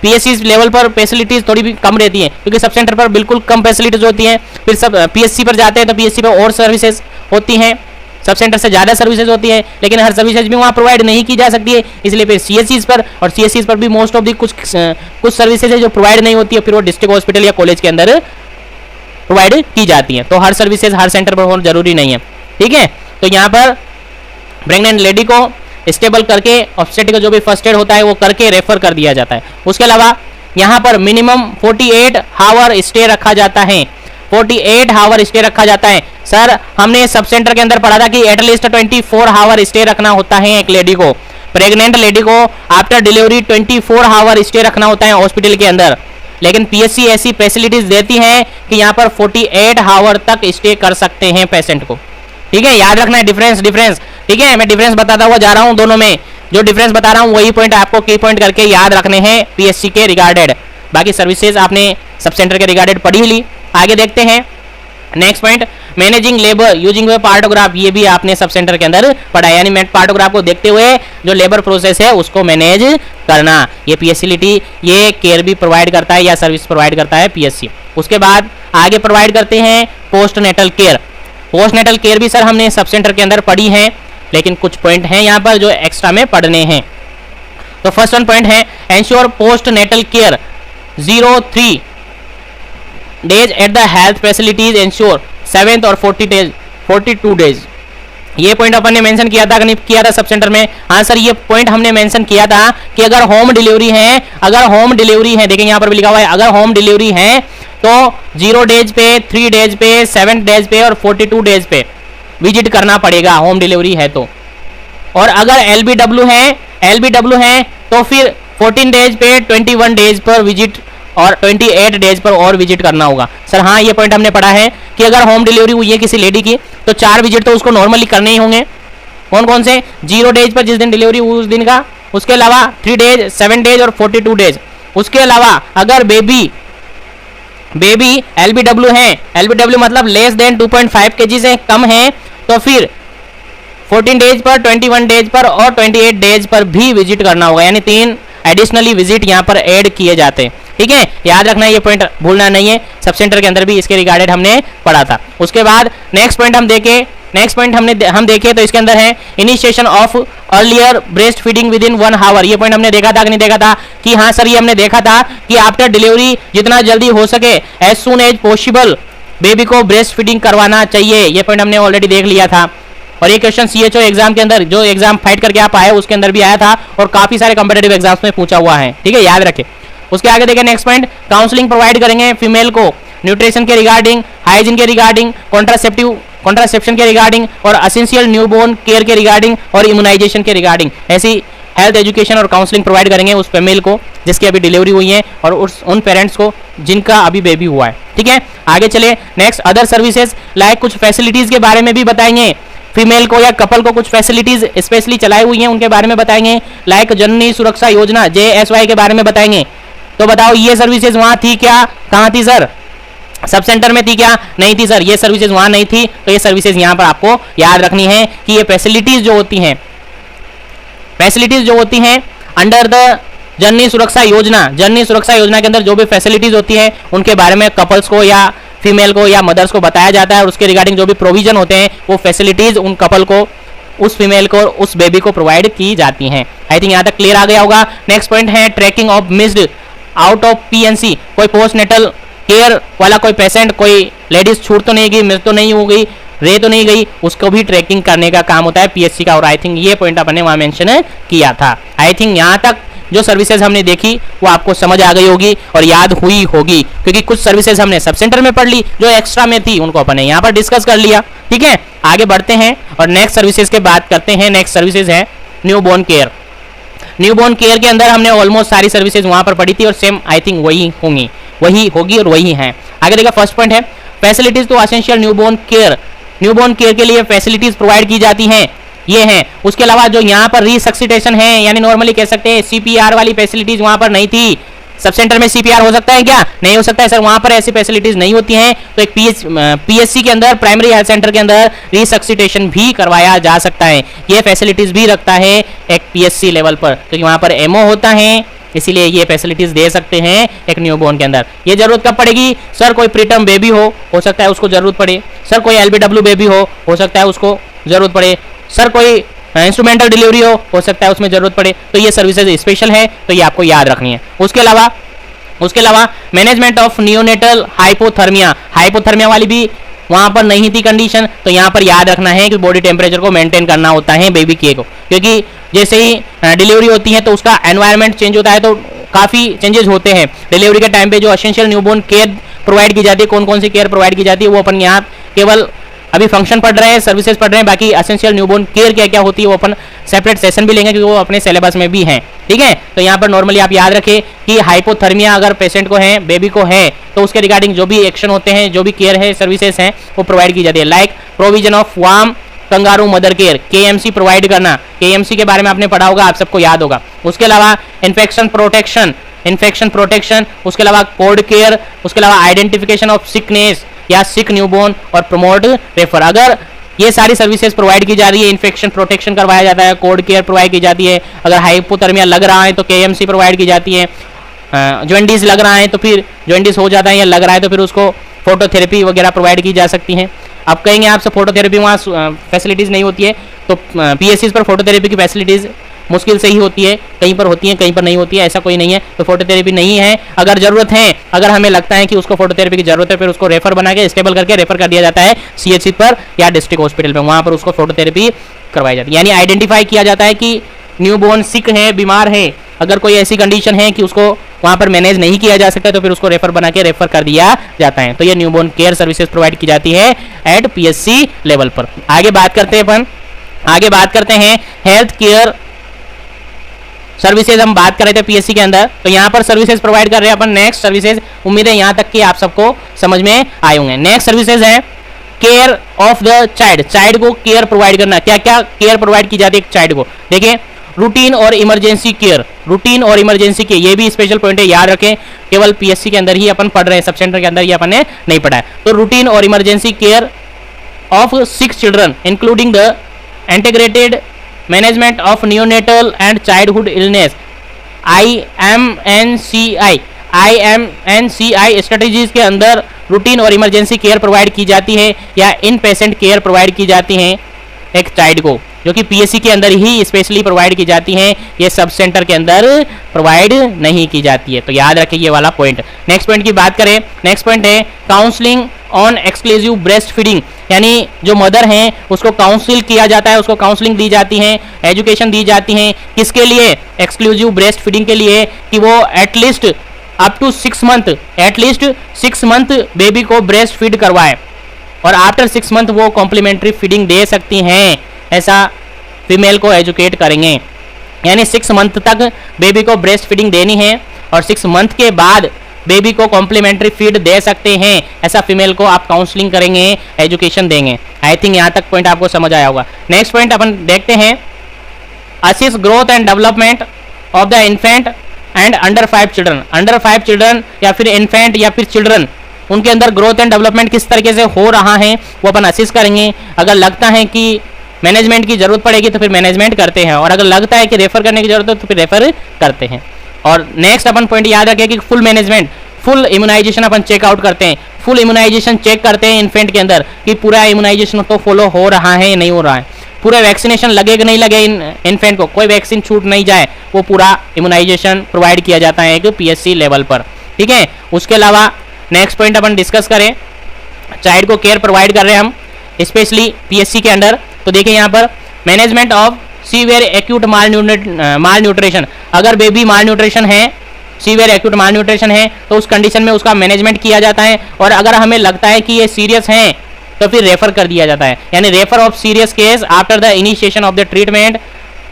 पीएससी लेवल पर फैसिलिटीज थोड़ी भी कम रहती हैं क्योंकि सब सेंटर पर बिल्कुल कम फैसिलिटीज होती हैं, फिर सब पीएससी पर जाते हैं तो पीएससी पर और सर्विसेज होती हैं, सब सेंटर से ज़्यादा सर्विसेज होती है, लेकिन हर सर्विसेज भी वहाँ प्रोवाइड नहीं की जा सकती है, इसलिए फिर सीएससी पर, और सीएससी पर भी मोस्ट ऑफ दी कुछ सर्विसेज है जो प्रोवाइड नहीं होती है, फिर वो डिस्ट्रिक्ट हॉस्पिटल या कॉलेज के अंदर प्रोवाइड की जाती है। तो हर सर्विसेज हर सेंटर पर होना जरूरी नहीं है। ठीक है, तो यहाँ पर प्रेग्नेंट लेडी को स्टेबल करके ऑब्स्टेट्रिक जो भी फर्स्ट एड होता है वो करके रेफर कर दिया जाता है। उसके अलावा यहाँ पर मिनिमम 48 आवर स्टे रखा जाता है, 48 आवर स्टे रखा जाता है। सर हमने सब सेंटर के अंदर पढ़ा था कि एटलीस्ट 24 आवर स्टे रखना होता है एक लेडी को, प्रेग्नेंट लेडी को आफ्टर डिलीवरी 24 आवर स्टे रखना होता है हॉस्पिटल के अंदर, लेकिन पीएससी ऐसी फैसिलिटीज देती है कि यहाँ पर 48 आवर तक स्टे कर सकते हैं पेशेंट को। ठीक है, याद रखना है डिफरेंस। ठीक है, मैं डिफरेंस बताता हुआ जा रहा हूँ, दोनों में जो डिफरेंस बता रहा हूँ वही पॉइंट आपको की पॉइंट करके याद रखने हैं पीएससी के रिगार्डेड। बाकी सर्विसेज आपने सब सेंटर के रिगार्डेड पढ़ी ली। आगे देखते हैं next point, managing labour using partograph, ये भी आपने सब सेंटर के अंदर पढ़ा है, यानी पार्टोग्राफ को देखते हुए जो लेबर प्रोसेस है उसको मैनेज करना, ये पीएससी ये केयर भी प्रोवाइड करता है या सर्विस प्रोवाइड करता है पीएससी। उसके बाद आगे प्रोवाइड करते हैं post natal care. Post natal care भी सर हमने सब सेंटर के अंदर पढ़ी है, लेकिन कुछ पॉइंट हैं यहाँ पर जो एक्स्ट्रा में पढ़ने हैं। तो फर्स्ट वन पॉइंट है ensure post natal care 03 days at the health facilities ensure 7th और 42 डेज। ये पॉइंट अपन ने मेंशन किया था कि नहीं किया था सब सेंटर में? हाँ सर, ये पॉइंट हमने मेंशन किया था कि अगर होम डिलीवरी है, देखिए यहाँ पर भी लिखा हुआ है, अगर होम डिलीवरी है तो 0 डेज पे, 3 डेज पे, 7 डेज पे और 42 डेज पे विजिट करना पड़ेगा होम डिलीवरी है तो। और अगर एलबीडब्ल्यू है तो फिर 14 डेज पे, 21 डेज पर विजिट और 28 डेज पर और विजिट करना होगा। सर हाँ, ये पॉइंट हमने पढ़ा है कि अगर होम डिलीवरी हुई है किसी लेडी की तो 4 विजिट तो उसको नॉर्मली करने ही होंगे। कौन कौन से? 0 डेज पर जिस दिन डिलीवरी हुई उस दिन का, उसके अलावा 3 डेज, 7 डेज और 42 डेज। उसके अलावा अगर बेबी एलबीडब्ल्यू है, एलबीडब्ल्यू मतलब लेस देन 2.5 kg से कम है, तो फिर 14 डेज पर, 21 डेज पर और 28 डेज पर भी विजिट करना होगा, यानी 3 एडिशनली विजिट यहाँ पर ऐड किए जाते हैं। ठीक है, याद रखना, ये पॉइंट भूलना नहीं है, सब सेंटर के अंदर भी इसके रिगार्डेड हमने पढ़ा था। उसके बाद नेक्स्ट पॉइंट हम देखें तो इसके अंदर है initiation of earlier breast feeding within 1 hour. ये पॉइंट हमने देखा था कि नहीं देखा था? कि हाँ सर, ये हमने देखा था कि आफ्टर डिलीवरी जितना जल्दी हो सके, as soon as possible baby को ब्रेस्ट फीडिंग करवाना चाहिए, ये पॉइंट हमने ऑलरेडी देख लिया था। और ये क्वेश्चन CHO एग्जाम के अंदर, जो एग्जाम फाइट करके आप आए उसके अंदर भी आया था और काफी सारे कॉम्पिटेटिव एग्जाम्स में पूछा हुआ है, ठीक है, याद रखें। उसके आगे देखें नेक्स्ट पॉइंट, काउंसलिंग प्रोवाइड करेंगे फीमेल को न्यूट्रिशन के रिगार्डिंग, हाइजीन के रिगार्डिंग, कॉन्ट्रासेप्शन के रिगार्डिंग और एसेंशियल न्यूबॉर्न केयर के रिगार्डिंग और इम्यूनाइजेशन के रिगार्डिंग। ऐसी हेल्थ एजुकेशन और काउंसलिंग प्रोवाइड करेंगे उस फीमेल को जिसकी अभी डिलीवरी हुई है और उन पेरेंट्स को जिनका अभी बेबी हुआ है, ठीक है। आगे चले नेक्स्ट, अदर सर्विसेज लाइक कुछ फैसिलिटीज के बारे में भी बताएंगे फीमेल को या कपल को, कुछ फैसिलिटीज स्पेशली चलाई हुई हैं उनके बारे में बताएंगे, लाइक जननी सुरक्षा योजना JSY के बारे में बताएंगे। तो बताओ ये सर्विसेज वहां थी क्या, कहां थी सर, सब सेंटर में थी क्या, नहीं थी सर, ये सर्विसेज वहां नहीं थी। तो ये सर्विसेज यहां पर आपको याद रखनी है कि ये फैसिलिटीज जो होती हैं, फैसिलिटीज जो होती हैं अंडर द जननी सुरक्षा योजना, जननी सुरक्षा योजना के अंदर जो भी फैसिलिटीज होती हैं उनके बारे में कपल्स को या फीमेल को या मदर्स को बताया जाता है और उसके रिगार्डिंग जो भी प्रोविजन होते हैं वो फैसिलिटीज उन कपल को, उस फीमेल को, उस बेबी को प्रोवाइड की जाती हैं। आई थिंक यहाँ तक क्लियर आ गया होगा। नेक्स्ट पॉइंट है tracking of missed out of PNC, कोई पोस्ट नेटल केयर वाला कोई पेशेंट, कोई लेडीज छूट तो नहीं गई, मिस तो नहीं हो गई, रह तो नहीं गई, उसको भी ट्रैकिंग करने का काम होता है PSC का। और आई थिंक ये पॉइंट अपने वहां मेंशन किया था। आई थिंक यहाँ तक जो सर्विसेज हमने देखी वो आपको समझ आ गई होगी और याद हुई होगी, क्योंकि कुछ सर्विसेज हमने सब सेंटर में पढ़ ली, जो एक्स्ट्रा में थी उनको अपने यहाँ पर डिस्कस कर लिया, ठीक है। आगे बढ़ते हैं और नेक्स्ट सर्विसेज के बात करते हैं। नेक्स्ट सर्विसेज है न्यूबॉर्न केयर। न्यूबॉर्न केयर के अंदर हमने ऑलमोस्ट सारी सर्विसेज वहां पर पढ़ी थी और सेम आई थिंक वही होगी और वही है। आगे देखा फर्स्ट पॉइंट है facilities to essential newborn care. Newborn care के लिए फैसिलिटीज प्रोवाइड की जाती हैं, ये हैं। उसके अलावा जो यहाँ पर रिसक्सिटेशन है, यानी नॉर्मली कह सकते हैं CPR वाली फैसिलिटीज वहां पर नहीं थी। सब सेंटर में CPR हो सकता है क्या, नहीं हो सकता है सर, वहां पर ऐसी फैसिलिटीज नहीं होती हैं। तो एक PSC के अंदर, प्राइमरी हेल्थ सेंटर के अंदर रिसक्सिटेशन भी करवाया जा सकता है। ये फैसिलिटीज भी रखता है एक PSC लेवल पर, क्योंकि वहां पर MO होता है, इसीलिए ये फैसिलिटीज दे सकते हैं एक न्यूबॉर्न के अंदर। ये जरूरत कब पड़ेगी सर, कोई प्रीटर्म बेबी हो सकता है उसको जरूरत पड़े, सर कोई LBW बेबी हो सकता है उसको जरूरत पड़े, सर कोई इंस्ट्रूमेंटल डिलीवरी हो सकता है उसमें जरूरत पड़े। तो ये सर्विसेज स्पेशल है, तो ये आपको याद रखनी है। उसके अलावा मैनेजमेंट ऑफ नियोनेटल हाइपोथर्मिया वाली भी वहां पर नहीं थी कंडीशन, तो यहाँ पर याद रखना है कि बॉडी टेम्परेचर को मेंटेन करना होता है बेबी के को, क्योंकि जैसे ही डिलीवरी होती है तो उसका एनवायरनमेंट चेंज होता है, तो काफी चेंजेस होते हैं। डिलीवरी के टाइम पे जो एसेंशियल न्यूबॉर्न केयर प्रोवाइड की जाती है, कौन कौन सी केयर प्रोवाइड की जाती है वो अपन यहाँ केवल अभी फंक्शन पढ़ रहे हैं, सर्विसेज पढ़ रहे हैं, बाकी एसेंशियल न्यूबॉर्न केयर क्या क्या होती है वो अपन सेपरेट सेशन भी लेंगे, क्योंकि वो अपने सिलेबस में भी हैं, ठीक है। तो यहाँ पर नॉर्मली आप याद रखें कि हाइपोथर्मिया अगर पेशेंट को है, बेबी को है, तो उसके रिगार्डिंग जो भी एक्शन होते हैं, जो भी केयर है, सर्विसेज हैं, वो प्रोवाइड की जाती है। Like provision of warm kangaroo mother care, KMC provide करना, KMC के बारे में आपने पढ़ा होगा, आप सबको याद होगा। उसके अलावा इन्फेक्शन प्रोटेक्शन, उसके अलावा कोड केयर, उसके अलावा आइडेंटिफिकेशन ऑफ सिकनेस या सिक न्यूबॉर्न और प्रमोट रेफर। अगर ये सारी सर्विसेज प्रोवाइड की जा रही है, इन्फेक्शन प्रोटेक्शन करवाया जाता है, कोड केयर प्रोवाइड की जाती है, अगर हाइपोथर्मिया लग रहा है तो KMC प्रोवाइड की जाती है, जॉइंटिस लग रहा है तो फिर जॉइंटिस हो जाता है या लग रहा है तो फिर उसको फोटोथेरेपी वगैरह प्रोवाइड की जा सकती है। अब कहेंगे आपसे फोटोथेरेपी वहाँ फैसिलिटीज नहीं होती है, तो PSCs पर फोटोथेरेपी की फैसिलिटीज मुश्किल से ही होती है, कहीं पर होती है, कहीं पर नहीं होती है, ऐसा कोई नहीं है। तो फोटोथेरेपी नहीं है, अगर जरूरत है, अगर हमें लगता है कि उसको फोटोथेरेपी की जरूरत है, फिर उसको रेफर बना के स्टेबल करके रेफर कर दिया जाता है CHC पर या डिस्ट्रिक्ट हॉस्पिटल में, वहां पर उसको फोटोथेरेपी करवाई जाती है। यानी आइडेंटिफाई किया जाता है कि न्यूबॉर्न सिक है, बीमार है, अगर कोई ऐसी कंडीशन है कि उसको वहां पर मैनेज नहीं किया जा सकता, तो फिर उसको रेफर बना के रेफर कर दिया जाता है। तो ये न्यूबॉर्न केयर सर्विसेज प्रोवाइड की जाती है एट PSC लेवल पर। आगे बात करते हैं हेल्थ केयर सर्विसेज हम बात कर रहे थे PSC के अंदर, तो यहाँ पर सर्विसेज प्रोवाइड कर रहे हैं अपन। नेक्स्ट सर्विसेज, उम्मीद है यहाँ तक कि आप सबको समझ में आए होंगे। नेक्स्ट सर्विसेज है केयर ऑफ द चाइल्ड को केयर प्रोवाइड करना। क्या क्या केयर प्रोवाइड की जाती है चाइल्ड को, देखिए रूटीन और इमरजेंसी केयर, ये भी स्पेशल पॉइंट है, याद रखें। केवल PSC के अंदर ही अपन पढ़ रहे हैं, सब सेंटर के अंदर ही अपन ने नहीं पढ़ा है। तो रूटीन और emergency care of 6 children including the integrated management of neonatal and childhood illness, IMNCI strategies के अंदर रूटीन और इमरजेंसी केयर प्रोवाइड की जाती है या इन पेशेंट केयर प्रोवाइड की जाती है एक चाइल्ड को। जो कि पीएससी के अंदर ही स्पेशली प्रोवाइड की जाती हैं, ये सब सेंटर के अंदर प्रोवाइड नहीं की जाती है। तो याद रखिए ये वाला पॉइंट। नेक्स्ट पॉइंट की बात करें, नेक्स्ट पॉइंट है counselling on exclusive breast feeding, यानी जो मदर हैं उसको काउंसिल किया जाता है, उसको काउंसलिंग दी जाती है, एजुकेशन दी जाती है, किसके लिए? एक्सक्लूसिव ब्रेस्ट फीडिंग के लिए, कि वो at least up to 6 month, at least 6 month baby को ब्रेस्ट फीड करवाए और आफ्टर 6 मंथ वो कॉम्प्लीमेंट्री फीडिंग दे सकती हैं, ऐसा फीमेल को एजुकेट करेंगे। यानी 6 मंथ तक बेबी को ब्रेस्ट फीडिंग देनी है और 6 मंथ के बाद बेबी को कॉम्प्लीमेंट्री फीड दे सकते हैं, ऐसा फीमेल को आप काउंसलिंग करेंगे, एजुकेशन देंगे। आई थिंक यहाँ तक पॉइंट आपको समझ आया होगा। नेक्स्ट पॉइंट अपन देखते हैं, assist growth and development of the infant and under 5 children. Under 5 children या फिर इन्फेंट या फिर चिल्ड्रन, उनके अंदर ग्रोथ एंड डेवलपमेंट किस तरीके से हो रहा है वो अपन असिस्ट करेंगे। अगर लगता है कि मैनेजमेंट की जरूरत पड़ेगी तो फिर मैनेजमेंट करते हैं, और अगर लगता है कि रेफर करने की जरूरत है तो फिर रेफर करते हैं। और नेक्स्ट अपन पॉइंट याद रखें कि फुल मैनेजमेंट, फुल इम्यूनाइजेशन अपन चेकआउट करते हैं, फुल इम्यूनाइजेशन चेक करते हैं इन्फेंट के अंदर कि पूरा इम्यूनाइजेशन तो फॉलो हो रहा है या नहीं हो रहा है, पूरा वैक्सीनेशन लगे कि नहीं लगे इन्फेंट को, कोई वैक्सीन छूट नहीं जाए, वो पूरा इम्यूनाइजेशन प्रोवाइड किया जाता है एक पीएससी लेवल पर। ठीक है, उसके अलावा नेक्स्ट पॉइंट अपन डिस्कस करें, चाइल्ड को केयर प्रोवाइड कर रहे हैं हम स्पेशली पीएससी के अंदर। तो देखिए यहाँ पर management of severe acute mall nutrition, अगर बेबी माल न्यूट्रिशन है, सीवियर एक्यूट माल न्यूट्रिशन है, तो उस कंडीशन में उसका मैनेजमेंट किया जाता है, और अगर हमें लगता है कि ये सीरियस है तो फिर रेफर कर दिया जाता है, यानी refer of serious case after the initiation of the treatment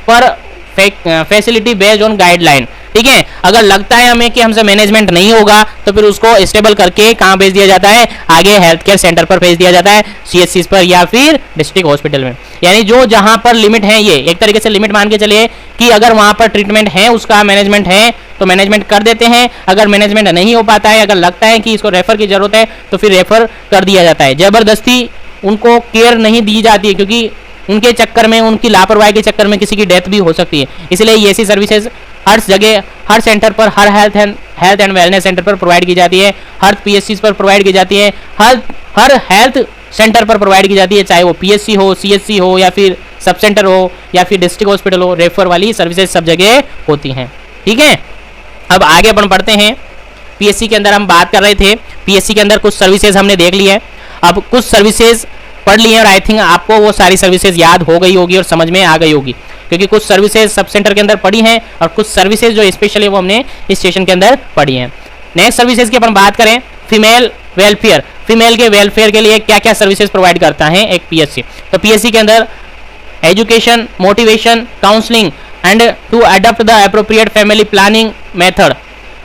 पर फैसिलिटी बेस्ड ऑन गाइडलाइन। ठीक है, अगर लगता है हमें कि हमसे मैनेजमेंट नहीं होगा तो फिर उसको स्टेबल करके कहाँ भेज दिया जाता है, आगे हेल्थ केयर सेंटर पर भेज दिया जाता है, सीएचसी पर या फिर डिस्ट्रिक्ट हॉस्पिटल में। यानी जो जहां पर लिमिट है, ये एक तरीके से लिमिट मान के चलिए कि अगर वहां पर ट्रीटमेंट है, उसका मैनेजमेंट है तो मैनेजमेंट कर देते हैं, अगर मैनेजमेंट नहीं हो पाता है, अगर लगता है कि इसको रेफर की जरूरत है तो फिर रेफर कर दिया जाता है। जबरदस्ती उनको केयर नहीं दी जाती है, क्योंकि उनके चक्कर में, उनकी लापरवाही के चक्कर में किसी की डेथ भी हो सकती है। इसलिए ये ऐसी सर्विसेज हर जगह, हर सेंटर पर, हर हेल्थ एंड वेलनेस सेंटर पर प्रोवाइड की जाती है, हर पीएससी पर प्रोवाइड की जाती है, हर हेल्थ सेंटर पर प्रोवाइड की जाती है, चाहे वो पीएससी हो, सीएचसी हो या फिर सब सेंटर हो या फिर डिस्ट्रिक्ट हॉस्पिटल हो, रेफर वाली सर्विसेज सब जगह होती हैं। ठीक है, अब आगे अपन पढ़ते हैं। पीएससी के अंदर हम बात कर रहे थे, पीएससी के अंदर कुछ सर्विसेज हमने देख ली है, अब कुछ सर्विसेज पढ़ ली है और आई थिंक आपको वो सारी सर्विसेज याद हो गई होगी और समझ में आ गई होगी, क्योंकि कुछ सर्विसेज सब सेंटर के अंदर पढ़ी हैं और कुछ सर्विसेज जो स्पेशली वो हमने इस स्टेशन के अंदर पढ़ी हैं। नेक्स्ट सर्विसेज की अपन बात करें, फीमेल वेलफेयर, फीमेल के वेलफेयर के लिए क्या क्या सर्विसेज प्रोवाइड करता है एक पीएससी। तो पीएससी के अंदर education, motivation, counselling and to adopt the appropriate family planning method.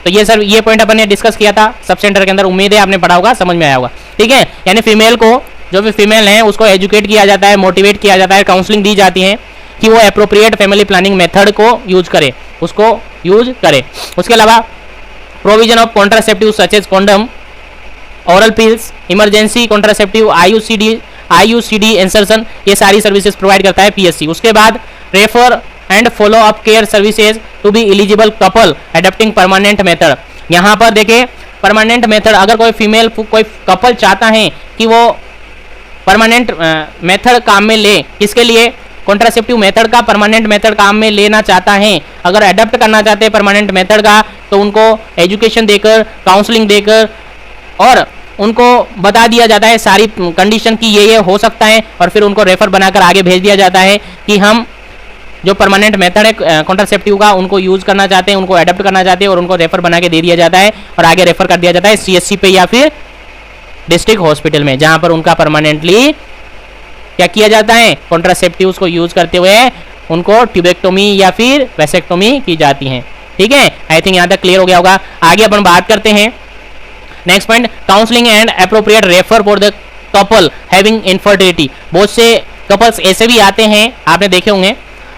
तो ये पॉइंट अपन ने डिस्कस किया था सब सेंटर के अंदर, उम्मीद है आपने पढ़ा होगा, समझ में आया होगा। ठीक है, यानी फीमेल को, जो भी फीमेल हैं उसको एजुकेट किया जाता है, मोटिवेट किया जाता है, काउंसलिंग दी जाती है कि वो एप्रोप्रिएट फैमिली प्लानिंग मेथड को यूज करे, उसको यूज करे। उसके अलावा provision of contraceptive such as condom, oral pills, emergency contraceptive, IUCD insertion, ये सारी सर्विसेज प्रोवाइड करता है पीएससी। उसके बाद refer and follow up care services to be eligible couple adopting permanent method. यहाँ पर देखें परमानेंट मेथड, अगर कोई फीमेल, कोई कपल चाहता है कि वो परमानेंट मेथड काम में ले, किसके लिए, कॉन्ट्रासेप्टिव मेथड का परमानेंट मेथड काम में लेना चाहता है, अगर अडॉप्ट करना चाहते हैं परमानेंट मेथड का, तो उनको एजुकेशन देकर, काउंसलिंग देकर और उनको बता दिया जाता है सारी कंडीशन की ये हो सकता है, और फिर उनको रेफर बनाकर आगे भेज दिया जाता है कि हम जो परमानेंट मेथड है कॉन्ट्रासेप्टिव का उनको यूज करना चाहते हैं, उनको अडॉप्ट करना चाहते हैं, और उनको रेफर बना के दे दिया जाता है और आगे रेफर कर दिया जाता है सीएचसी पे या फिर डिस्ट्रिक्ट हॉस्पिटल में, जहां पर उनका परमानेंटली क्या किया जाता है, कॉन्ट्रासेप्टिव को यूज करते हुए उनको ट्यूबेक्टोमी या फिर वेसेक्टोमी की जाती है। ठीक है, आई थिंक यहाँ तक क्लियर हो गया होगा। आगे अपन बात करते हैं next point, counselling and appropriate refer for the couple having infertility. बहुत से कपल्स ऐसे भी आते हैं, आपने देखे होंगे,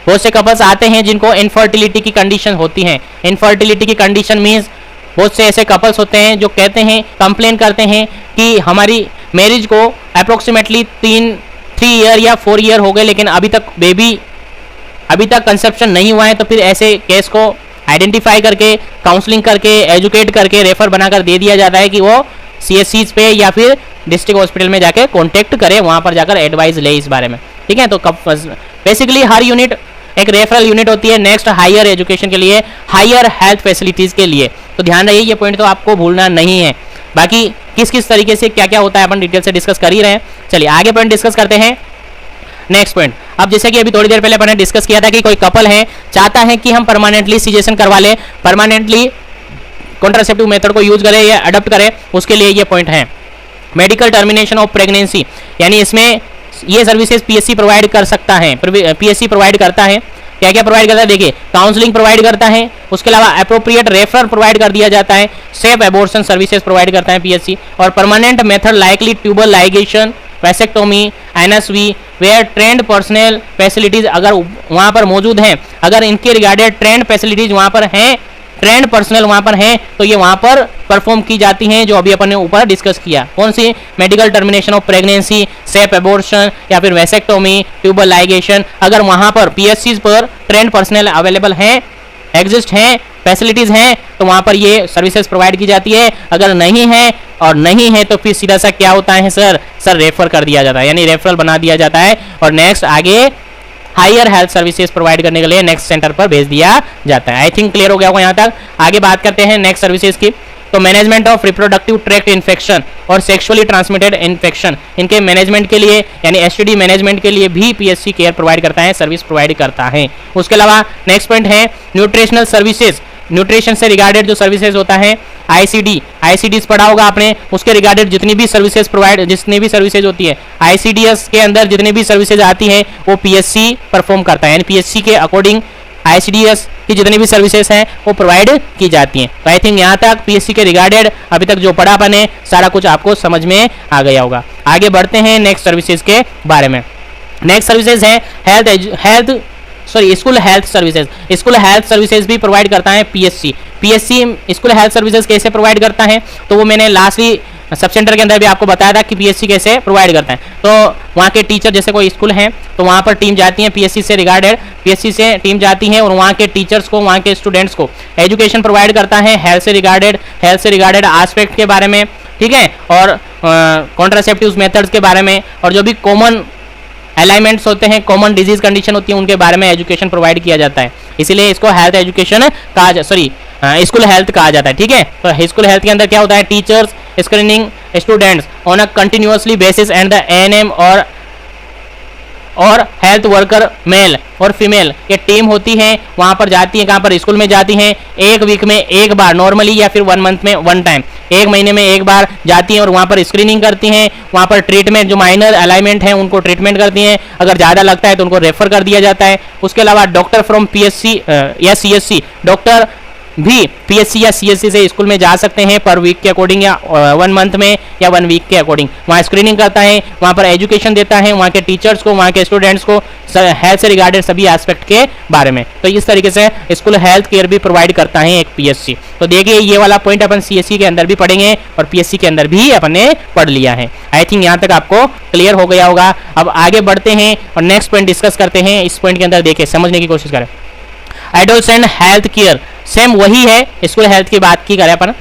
बहुत से कपल्स आते हैं जिनको इनफर्टिलिटी की कंडीशन होती है। इनफर्टिलिटी की कंडीशन मीन्स बहुत से ऐसे कपल्स होते हैं जो कहते हैं, कंप्लेन करते हैं कि हमारी मैरिज को अप्रोक्सीमेटली 3 ईयर या 4 ईयर हो गए लेकिन अभी तक कंसेप्शन नहीं हुआ है। तो फिर ऐसे केस को आइडेंटिफाई करके, काउंसलिंग करके, एजुकेट करके रेफर बनाकर दे दिया जाता है कि वो सीएचसी पे या फिर डिस्ट्रिक्ट हॉस्पिटल में जाके कांटेक्ट करे, वहां पर जाकर एडवाइस ले इस बारे में। ठीक है, तो बेसिकली हर यूनिट एक रेफरल यूनिट होती है नेक्स्ट हायर एजुकेशन के लिए, हायर हेल्थ फैसिलिटीज के लिए। तो ध्यान रहिए ये पॉइंट तो आपको भूलना नहीं है। बाकी किस किस तरीके से क्या क्या होता है अपन डिटेल से डिस्कस कर ही रहे हैं। चलिए आगे पॉइंट डिस्कस करते हैं। नेक्स्ट पॉइंट, अब जैसे कि अभी थोड़ी देर पहले अपन ने डिस्कस किया था कि कोई कपल है चाहता है कि हम परमानेंटली सीजेशन करवा ले, परमानेंटली कॉन्ट्रासेप्टिव मेथड को यूज करें या अडॉप्ट करें, उसके लिए ये पॉइंट है। मेडिकल टर्मिनेशन ऑफ प्रेगनेंसी, यानी इसमें ये सर्विसेज पीएससी प्रोवाइड कर सकता है, पीएससी प्रोवाइड करता है। क्या क्या प्रोवाइड करता है देखिए, काउंसलिंग प्रोवाइड करता है, उसके अलावा अप्रोप्रिएट रेफर प्रोवाइड कर दिया जाता है, सेफ एबॉर्शन सर्विसेज प्रोवाइड करता है पीएससी, और permanent method likely tubal ligation, vasectomy, NSV where trained personnel facilities अगर वहां पर मौजूद हैं, अगर इनके रिगार्डेड ट्रेंड फैसिलिटीज वहां पर हैं, ट्रेंड पर्सनल वहां पर हैं, तो ये वहां पर परफॉर्म की जाती हैं, जो अभी अपन ने ऊपर डिस्कस किया। कौन सी? Medical termination of pregnancy, safe abortion या फिर वैसेक्टोमी, ट्यूबल लाइगेशन। अगर वहां पर पीएससी पर ट्रेंड पर्सनल अवेलेबल हैं, एग्जिस्ट हैं, फैसिलिटीज हैं, तो वहां पर ये सर्विसेज प्रोवाइड की जाती है। अगर नहीं है और नहीं है तो फिर सीधा सा क्या होता है सर रेफर कर दिया जाता है, यानी रेफरल बना दिया जाता है और नेक्स्ट आगे हायर हेल्थ सर्विसेज प्रोवाइड करने के लिए नेक्स्ट सेंटर पर भेज दिया जाता है। आई थिंक क्लियर हो गया होगा यहाँ तक। आगे बात करते हैं नेक्स्ट सर्विसेज की। तो management of reproductive tract infection और सेक्सुअली ट्रांसमिटेड इन्फेक्शन, इनके मैनेजमेंट के लिए यानी एसटीडी मैनेजमेंट के लिए भी पीएससी केयर प्रोवाइड करता है, सर्विस प्रोवाइड करता है। उसके अलावा नेक्स्ट पॉइंट है न्यूट्रिशनल सर्विसेज, न्यूट्रिशन से रिगार्डेड जो सर्विसेज होता है, आईसीडीएस पढ़ा होगा आपने, उसके रिगार्डेड जितनी भी सर्विसेज प्रोवाइड, जितनी भी सर्विसेज होती है आईसीडीएस के अंदर जितनी भी सर्विसेज आती है वो पीएससी परफॉर्म करता है, यानी पीएससी के अकॉर्डिंग आईसीडीएस की जितनी भी सर्विसेज हैं वो प्रोवाइड की जाती हैं। तो आई थिंक यहाँ तक पीएससी के रिगार्डेड अभी तक जो पढ़ा अपन ने सारा कुछ आपको समझ में आ गया होगा। आगे बढ़ते हैं नेक्स्ट सर्विसेज के बारे में। नेक्स्ट सर्विसेज है school health services. School health services भी प्रोवाइड करता है पीएससी। स्कूल हेल्थ सर्विसेज कैसे प्रोवाइड करता है, तो वो मैंने लास्टली सब सेंटर के अंदर भी आपको बताया था कि पीएससी कैसे प्रोवाइड करता है। तो वहाँ के टीचर, जैसे कोई स्कूल है तो वहाँ पर टीम जाती है पीएससी से रिगार्डेड, पीएससी से टीम जाती है और वहाँ के टीचर्स को, वहाँ के स्टूडेंट्स को एजुकेशन प्रोवाइड करता है हेल्थ से रिगार्डेड एस्पेक्ट के बारे में, ठीक है, और कॉन्ट्रासेप्टिव मेथड्स के बारे में, और जो भी कॉमन अलाइनमेंट्स होते हैं, कॉमन डिजीज कंडीशन होती है, उनके बारे में एजुकेशन प्रोवाइड किया जाता है। इसीलिए इसको हेल्थ एजुकेशन स्कूल हेल्थ कहा जाता है, ठीक है। तो स्कूल हेल्थ के अंदर क्या होता है, teachers screening students on a continuously basis and the ANM और हेल्थ वर्कर मेल और फीमेल ये टीम होती है, वहां पर जाती है, कहां पर, स्कूल में जाती हैं, एक वीक में एक बार नॉर्मली या फिर 1 मंथ में 1 टाइम, एक महीने में एक बार जाती हैं और वहां पर स्क्रीनिंग करती हैं, वहां पर ट्रीटमेंट, जो माइनर अलाइनमेंट है उनको ट्रीटमेंट करती हैं, अगर ज़्यादा लगता है तो उनको रेफर कर दिया जाता है। उसके अलावा डॉक्टर फ्रॉम पीएससी या सीएससी, डॉक्टर भी पीएससी या सीएससी से स्कूल में जा सकते हैं पर वीक के अकॉर्डिंग या 1 मंथ में या 1 वीक के अकॉर्डिंग, वहाँ स्क्रीनिंग करता है, वहाँ पर एजुकेशन देता है वहाँ के टीचर्स को, वहाँ के स्टूडेंट्स को हेल्थ से रिगार्डेड सभी एस्पेक्ट के बारे में। तो इस तरीके से स्कूल हेल्थ केयर भी प्रोवाइड करता है एक पीएससी। तो देखिए ये वाला पॉइंट अपन सीएससी के अंदर भी पढ़ेंगे और पीएससी के अंदर भी अपन ने पढ़ लिया है। आई थिंक यहाँ तक आपको क्लियर हो गया होगा। अब आगे बढ़ते हैं और नेक्स्ट पॉइंट डिस्कस करते हैं। इस पॉइंट के अंदर देखिए, समझने की कोशिश करें। एडोलसेंट हेल्थ केयर सेम वही है, स्कूल हेल्थ की बात की करें अपन,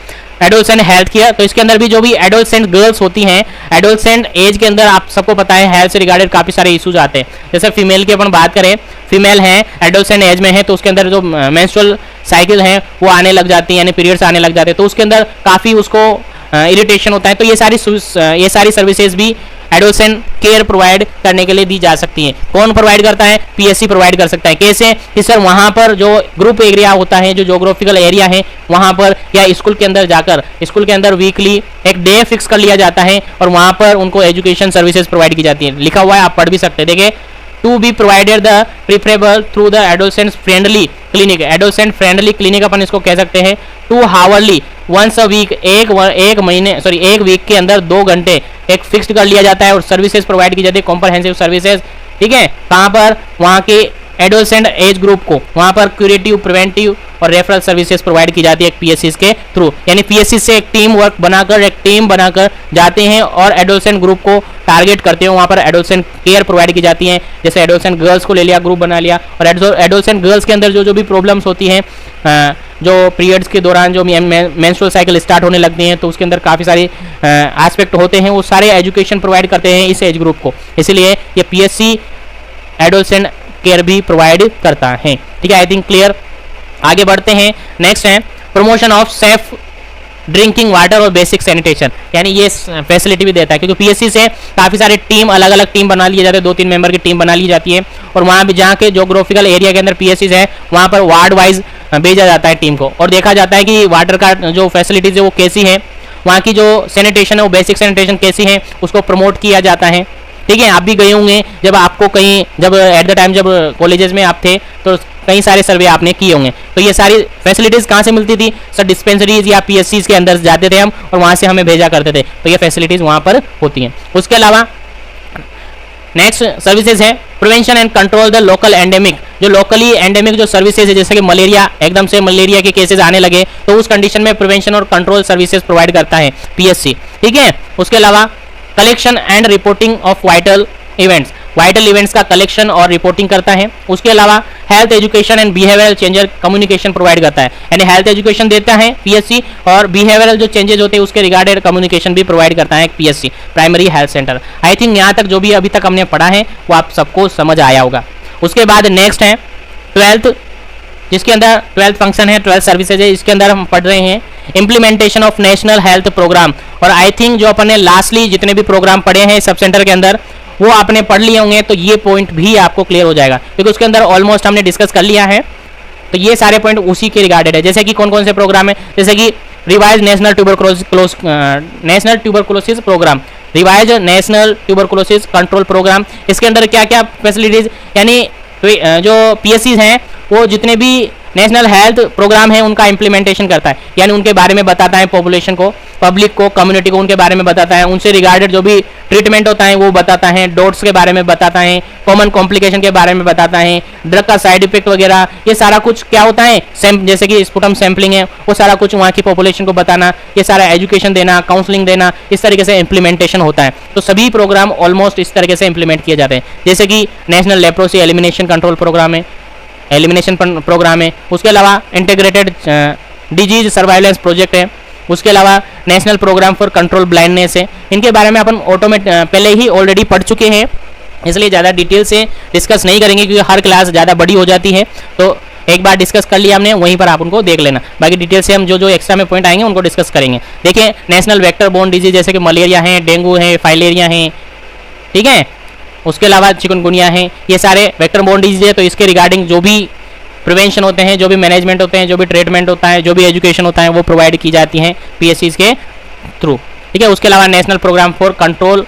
एडोलसेंट हेल्थ केयर। तो इसके अंदर भी जो भी एडोलसेंट गर्ल्स होती हैं, एडोलसेंट एज के अंदर आप सबको पता है हेल्थ से रिगार्डेड काफी सारे इश्यूज आते हैं। जैसे फीमेल की अपन बात करें, फीमेल है एडोलसेंट एज में है तो उसके अंदर जो मेंस्ट्रुअल साइकिल है वो आने लग जाती है, यानी पीरियड्स आने लग जाते हैं, तो उसके अंदर काफी उसको इरिटेशन होता है। तो ये सारी सर्विसेज भी एडोलसेंट केयर प्रोवाइड करने के लिए दी जा सकती है। कौन प्रोवाइड करता है? पीएससी प्रोवाइड कर सकता है। कैसे कि सर वहां पर जो ग्रुप एरिया होता है, जो ज्योग्राफिकल एरिया है, वहां पर या स्कूल के अंदर जाकर, स्कूल के अंदर वीकली एक डे फिक्स कर लिया जाता है और वहां पर उनको एजुकेशन सर्विसेज प्रोवाइड की जाती है। लिखा हुआ है, आप पढ़ भी सकते हैं। देखिए, to be provided the preferable through the adolescent friendly clinic. Adolescent friendly clinic अपन इसको कह सकते हैं। 2 हावरली वंस अ वीक, एक वीक के अंदर 2 घंटे एक फिक्स्ड कर लिया जाता है और सर्विसेज प्रोवाइड की जाती है, कॉम्प्रहेंसिव सर्विसेज, ठीक है। कहाँ पर? वहाँ के एडोलसेंट एज ग्रुप को वहाँ पर क्यूरेटिव, प्रिवेंटिव और रेफरल सर्विसेज प्रोवाइड की जाती है पीएससी के थ्रू। यानी पीएससी से एक टीम बनाकर जाते हैं और एडोलसेंट ग्रुप को टारगेट करते हैं, वहाँ पर एडोलसेंट केयर प्रोवाइड की जाती है। जैसे एडोलसेंट गर्ल्स को ले लिया, ग्रुप बना लिया, और एडोलसेंट गर्ल्स के अंदर जो भी प्रॉब्लम्स होती हैं, जो पीरियड्स के दौरान जो मेंस्ट्रुअल साइकिल स्टार्ट होने लगती हैं, तो उसके अंदर काफ़ी सारे एस्पेक्ट होते हैं, वो सारे एजुकेशन प्रोवाइड करते हैं इस एज ग्रुप को। इसलिए ये पीएससी एडोलसेंट केयर भी प्रोवाइड करता है। ठीक है, आई थिंक क्लियर। आगे बढ़ते हैं। नेक्स्ट है promotion of safe drinking water और बेसिक सैनिटेशन, यानी ये फैसिलिटी भी देता है, क्योंकि पीएससी से काफ़ी सारे टीम, अलग अलग टीम बना लिए जाते हैं, 2-3 मेंबर की टीम बना ली जाती है, और वहाँ भी जहाँ के जोग्राफिकल एरिया के अंदर पीएससी है वहाँ पर वार्ड वाइज भेजा जाता है टीम को, और देखा जाता है कि वाटर का जो फैसिलिटीज है वो कैसी है, वहाँ की जो सैनिटेशन है वो बेसिक सैनिटेशन कैसी है, उसको प्रमोट किया जाता है। ठीक है, आप भी गए होंगे जब आपको कहीं, जब एट द टाइम जब कॉलेजेस में आप थे तो कई सारे सर्वे आपने किए होंगे, तो ये सारी फैसिलिटीज कहाँ से मिलती थी सर? डिस्पेंसरीज या पीएससीज के अंदर जाते थे हम, और वहाँ से हमें भेजा करते थे, तो ये फैसिलिटीज वहाँ पर होती हैं। उसके अलावा नेक्स्ट सर्विसेज है prevention and control the local endemic, जो लोकली एंडेमिक जो सर्विसेज है, जैसे कि मलेरिया, एकदम से मलेरिया के केसेस आने लगे, तो उस कंडीशन में प्रिवेंशन और कंट्रोल सर्विसेज प्रोवाइड करता है पीएससी। ठीक है, उसके अलावा collection and reporting of vital events, vital events का कलेक्शन और रिपोर्टिंग करता है। उसके अलावा health education and behavioural changer communication provide करता है, यानी हेल्थ एजुकेशन देता है पीएससी, और बिहेवियरल जो चेंजेस होते हैं उसके रिगार्डेड कम्युनिकेशन भी प्रोवाइड करता है PSC primary health centre. I think यहाँ तक जो भी अभी तक हमने पढ़ा है वो आप सबको समझ आया होगा। उसके बाद नेक्स्ट है 12th, जिसके अंदर 12th फंक्शन है, 12th सर्विसेज है, इसके अंदर हम पढ़ रहे हैं implementation of national health programme. और आई थिंक जो अपन ने लास्टली जितने भी प्रोग्राम पढ़े हैं सब सेंटर के अंदर वो आपने पढ़ लिए होंगे, तो ये पॉइंट भी आपको क्लियर हो जाएगा, क्योंकि उसके अंदर ऑलमोस्ट हमने डिस्कस कर लिया है, तो ये सारे पॉइंट उसी के रिगार्डेड है। जैसे कि कौन कौन से प्रोग्राम है, जैसे कि revise national tuberculosis programme, revise national tuberculosis control programme, इसके अंदर क्या क्या फैसिलिटीज, यानी जो पीएससी हैं वो जितने भी नेशनल हेल्थ प्रोग्राम है उनका इम्प्लीमेंटेशन करता है, यानी उनके बारे में बताता है पॉपुलेशन को, पब्लिक को, कम्युनिटी को उनके बारे में बताता है, उनसे रिगार्डेड जो भी ट्रीटमेंट होता है वो बताता है, डोट्स के बारे में बताता है, कॉमन कॉम्प्लिकेशन के बारे में बताता है, ड्रग का साइड इफेक्ट वगैरह, ये सारा कुछ क्या होता है, जैसे कि स्पुटम सैंपलिंग है, वो सारा कुछ वहाँ की पॉपुलेशन को बताना, ये सारा एजुकेशन देना, काउंसलिंग देना, इस तरीके से इंप्लीमेंटेशन होता है। तो सभी प्रोग्राम ऑलमोस्ट इस तरीके से इंप्लीमेंट किए जाते हैं, जैसे कि national leprosy elimination control programme है, एलिमिनेशन प्रोग्राम है, उसके अलावा इंटीग्रेटेड डिजीज सर्वाइलेंस प्रोजेक्ट है, उसके अलावा national programme for control blindness है। इनके बारे में अपन पहले ही ऑलरेडी पढ़ चुके हैं, इसलिए ज़्यादा डिटेल से डिस्कस नहीं करेंगे, क्योंकि हर क्लास ज़्यादा बड़ी हो जाती है, तो एक बार डिस्कस कर लिया हमने, वहीं पर आप उनको देख लेना, बाकी डिटेल से हम जो जो एक्स्ट्रा में पॉइंट आएंगे उनको डिस्कस करेंगे। देखिए नेशनल वेक्टर बोर्न डिजीज जैसे कि मलेरिया है, डेंगू है, फाइलेरिया है, ठीक है, उसके अलावा चिकनगुनिया है, ये सारे वेक्टर बोर्न डिजीज है, तो इसके रिगार्डिंग जो भी प्रिवेंशन होते हैं, जो भी मैनेजमेंट होते हैं, जो भी ट्रीटमेंट होता है, जो भी एजुकेशन होता है वो प्रोवाइड की जाती है पीएससी के थ्रू। ठीक है, उसके अलावा national programme for control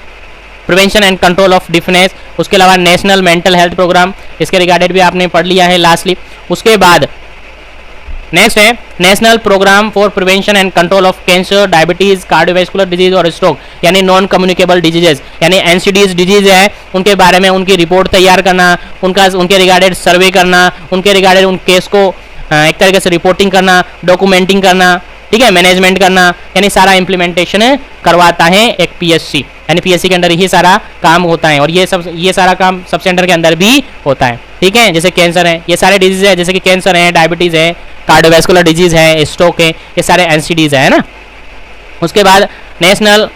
prevention and control of deafness, उसके अलावा नेशनल मेंटल हेल्थ प्रोग्राम, इसके रिगार्डेड भी आपने पढ़ लिया है लास्टली। उसके बाद नेक्स्ट है national programme for prevention and control of cancer, diabetes, cardiovascular disease और स्ट्रोक, यानी नॉन कम्युनिकेबल डिजीजेस, यानी एनसीडीज डिजीज है, उनके बारे में उनकी रिपोर्ट तैयार करना, उनके रिगार्डेड सर्वे करना, उनके रिगार्डेड उन केस को एक तरीके से रिपोर्टिंग करना, डॉक्यूमेंटिंग करना, ठीक है, मैनेजमेंट करना, यानी सारा इंप्लीमेंटेशन करवाता है एक पीएससी, यानी पीएससी के अंदर ही सारा काम होता है, और ये सारा काम सब सेंटर के अंदर भी होता है। ठीक है, जैसे कैंसर है, ये सारे डिजीज है, जैसे कि कैंसर है, डायबिटीज है, कार्डियोवैस्कुलर डिजीज है, स्ट्रोक है, ये सारे एनसीडीज है ना। उसके बाद national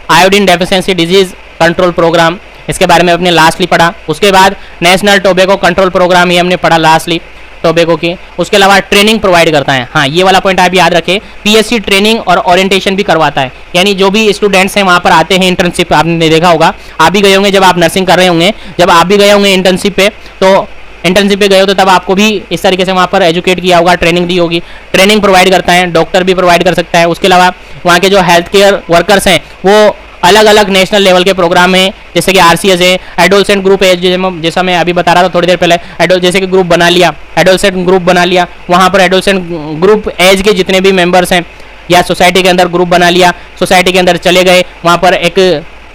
iodine deficiency disease control programme, इसके बारे में अपने लास्टली पढ़ा। उसके बाद नेशनल टोबैको कंट्रोल प्रोग्राम, ये हमने पढ़ा लास्टली टोबैको की। उसके अलावा ट्रेनिंग प्रोवाइड करता है, हाँ ये वाला पॉइंट आप याद रखें, पीएससी ट्रेनिंग और ओरिएंटेशन भी करवाता है, यानी जो भी स्टूडेंट्स हैं वहाँ पर आते हैं इंटर्नशिप, आपने देखा होगा, आप भी गए होंगे जब आप नर्सिंग कर रहे होंगे, जब आप भी गए होंगे इंटर्नशिप पे, तो इंटर्नशिप पे गए हो तो तब आपको भी इस तरीके से वहाँ पर एजुकेट किया होगा, ट्रेनिंग दी होगी, ट्रेनिंग प्रोवाइड करता है, डॉक्टर भी प्रोवाइड कर सकता है। उसके अलावा वहाँ के जो हेल्थ केयर वर्कर्स हैं वो अलग अलग नेशनल लेवल के प्रोग्राम हैं, जैसे कि आरसीएस है, एडोलसेंट ग्रुप है, जैसा मैं अभी बता रहा था थोड़ी देर पहले, जैसे कि ग्रुप बना लिया, एडोलसेंट ग्रुप बना लिया, वहाँ पर एडोलसेंट ग्रुप एज के जितने भी मेंबर्स हैं, या सोसाइटी के अंदर ग्रुप बना लिया, सोसाइटी के अंदर चले गए, वहाँ पर एक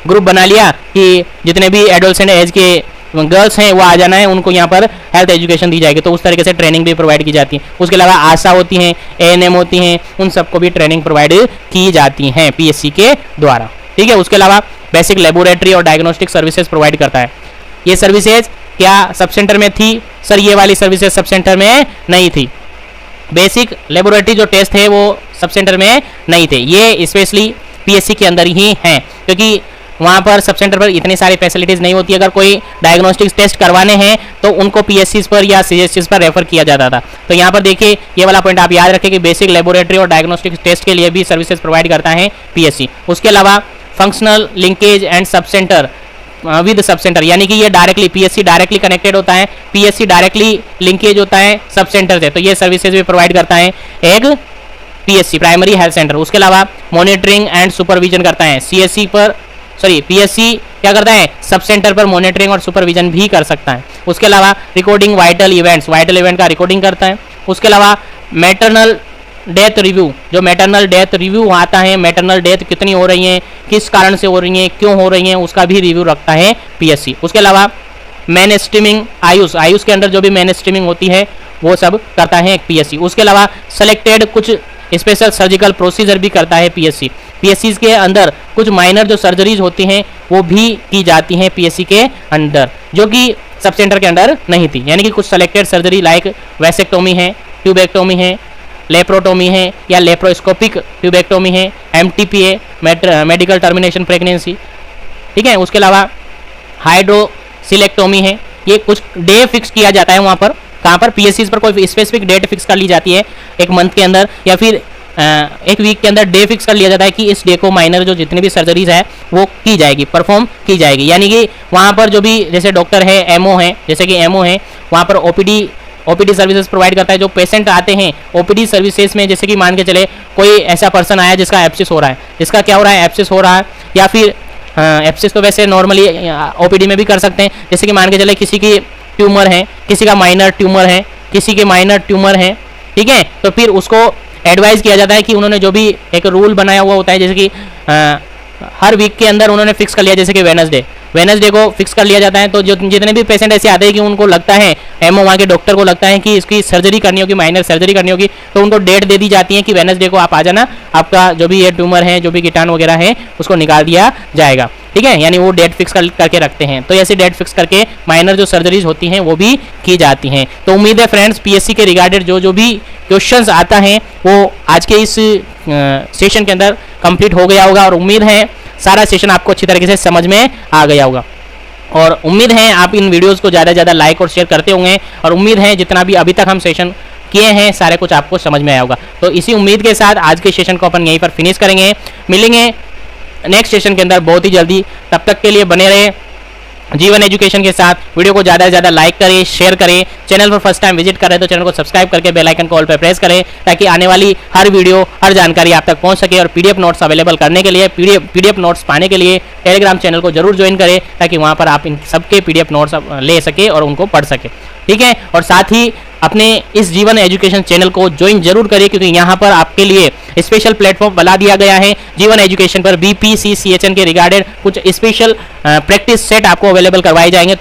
ग्रुप बना लिया कि जितने भी एडोलसेंट एज के गर्ल्स हैं वो आ जाना है, उनको यहाँ पर हेल्थ एजुकेशन दी जाएगी, तो उस तरीके से ट्रेनिंग भी प्रोवाइड की जाती है। उसके अलावा आशा होती हैं, एएनएम होती हैं, उन सबको भी ट्रेनिंग प्रोवाइड की जाती हैं पीएससी के द्वारा। ठीक है, उसके अलावा बेसिक लेबोरेटरी और डायग्नोस्टिक सर्विसेज प्रोवाइड करता है। ये सर्विसेज क्या सब सेंटर में थी सर? ये वाली सर्विसेज सब सेंटर में नहीं थी, बेसिक लेबोरेटरी जो टेस्ट थे वो सब सेंटर में नहीं थे, ये स्पेशली पीएससी के अंदर ही हैं, क्योंकि वहाँ पर सब सेंटर पर इतनी सारी फैसिलिटीज नहीं होती। अगर कोई डायग्नोस्टिक्स टेस्ट करवाने हैं तो उनको पीएससीज पर या सीएचसीज पर रेफर किया जाता था। तो यहाँ पर देखिए ये वाला पॉइंट आप याद रखें कि बेसिक लेबोरेटरी और डायग्नोस्टिक्स टेस्ट के लिए भी सर्विसेज प्रोवाइड करता है पीएससी। उसके अलावा functional linkage and sub centre with sub centre, यानी कि ये डायरेक्टली पीएससी डायरेक्टली कनेक्टेड होता है, पीएससी डायरेक्टली लिंकेज होता है सब सेंटर से, तो ये सर्विसेज भी प्रोवाइड करता है एक पीएससी प्राइमरी हेल्थ सेंटर। उसके अलावा मॉनिटरिंग एंड सुपरविजन करता है सीएससी पर, सॉरी पीएससी क्या करता है सब सेंटर पर मॉनिटरिंग और सुपरविजन भी कर सकता है। उसके अलावा recording vital events, vital event का रिकॉर्डिंग करता है। उसके अलावा मैटरनल डेथ रिव्यू, जो मैटरनल डेथ रिव्यू आता है, मैटरनल डेथ कितनी हो रही है, किस कारण से हो रही है, क्यों हो रही है, उसका भी रिव्यू रखता है पीएससी। उसके अलावा मेन स्ट्रीमिंग आयुष, आयुष के अंदर जो भी मेन स्ट्रीमिंग होती है वो सब करता है पीएससी। उसके अलावा सेलेक्टेड कुछ स्पेशल सर्जिकल प्रोसीजर भी करता है पीएससी। पीएससी के अंदर कुछ माइनर जो सर्जरीज होती हैं वो भी की जाती हैं पीएससी के अंदर, जो कि सब सेंटर के अंदर नहीं थी। यानी कि कुछ सेलेक्टेड सर्जरी लाइक वैसेक्टोमी है, ट्यूबेक्टोमी है, लेप्रोटोमी है या लेप्रोस्कोपिक ट्यूबेक्टोमी है, एमटीपी है, मेडिकल टर्मिनेशन प्रेगनेंसी, ठीक है। उसके अलावा हाइड्रोसिलेक्टोमी है। ये कुछ डे फिक्स किया जाता है वहाँ पर, कहाँ पर पीएससी पर कोई स्पेसिफिक डेट फिक्स कर ली जाती है एक मंथ के अंदर या फिर एक वीक के अंदर डे फिक्स कर लिया जाता है कि इस डे को माइनर जो जितनी भी सर्जरीज है वो की जाएगी, परफॉर्म की जाएगी। यानी कि वहाँ पर जो भी जैसे डॉक्टर है, एमओ है, जैसे कि एमओ है वहाँ पर ओपीडी सर्विसेज प्रोवाइड करता है। जो पेशेंट आते हैं ओपीडी सर्विसेज में, जैसे कि मान के चले कोई ऐसा पर्सन आया जिसका एप्सिस हो रहा है, जिसका क्या हो रहा है एप्सिस हो रहा है, या फिर एप्सिस तो वैसे नॉर्मली ओपीडी में भी कर सकते हैं। जैसे कि मान के चले किसी की ट्यूमर है, किसी का माइनर ट्यूमर है, किसी के माइनर ट्यूमर है, ठीक है, तो फिर उसको एडवाइस किया जाता है कि उन्होंने जो भी एक रूल बनाया हुआ होता है, जैसे कि हर वीक के अंदर उन्होंने फिक्स कर लिया, जैसे कि वेनसडे को फिक्स कर लिया जाता है। तो जो जितने भी पेशेंट ऐसे आते हैं कि उनको लगता है, एमओ वहाँ के डॉक्टर को लगता है कि इसकी सर्जरी करनी होगी, माइनर सर्जरी करनी होगी, तो उनको डेट दे दी जाती है कि वेनसडे को आप आ जाना, आपका जो भी ये ट्यूमर है, जो भी कीटाणु वगैरह है उसको निकाल दिया जाएगा, ठीक है। यानी वो डेट फिक्स करके रखते हैं। तो ऐसी डेट फिक्स करके माइनर जो सर्जरीज होती हैं वो भी की जाती हैं। तो उम्मीद है फ्रेंड्स पीएससी के रिगार्डेड जो भी क्वेश्चंस आता है वो आज के इस सेशन के अंदर कंप्लीट हो गया होगा, और उम्मीद है सारा सेशन आपको अच्छी तरीके से समझ में आ गया होगा। और उम्मीद है आप इन वीडियोस को ज़्यादा से ज़्यादा लाइक और शेयर करते होंगे, और उम्मीद है जितना भी अभी तक हम सेशन किए हैं सारे कुछ आपको समझ में आया होगा। तो इसी उम्मीद के साथ आज के सेशन को अपन यहीं पर फिनिश करेंगे। मिलेंगे नेक्स्ट सेशन के अंदर बहुत ही जल्दी। तब तक के लिए बने रहे जीवन एजुकेशन के साथ। वीडियो को ज़्यादा से ज़्यादा लाइक करें, शेयर करें। चैनल पर फर्स्ट टाइम विजिट कर रहे हैं तो चैनल को सब्सक्राइब करके बेल आइकन को ऑल पर प्रेस करें, ताकि आने वाली हर वीडियो, हर जानकारी आप तक पहुंच सके। और पीडीएफ नोट्स अवेलेबल करने के लिए, पीडीएफ नोट्स पाने के लिए टेलीग्राम चैनल को जरूर ज्वाइन करें, ताकि वहाँ पर आप इन सबके पीडीएफ नोट्स ले सके और उनको पढ़ सके, ठीक है। और साथ ही अपने इस जीवन एजुकेशन चैनल को ज्वाइन जरूर करिए, क्योंकि यहाँ पर आपके लिए स्पेशल प्लेटफॉर्म बना दिया गया है। जीवन एजुकेशन पर बीपीसीसीएचएन के रिगार्डेड कुछ स्पेशल प्रैक्टिस सेट आपको अवेलेबल करवाए जाएंगे।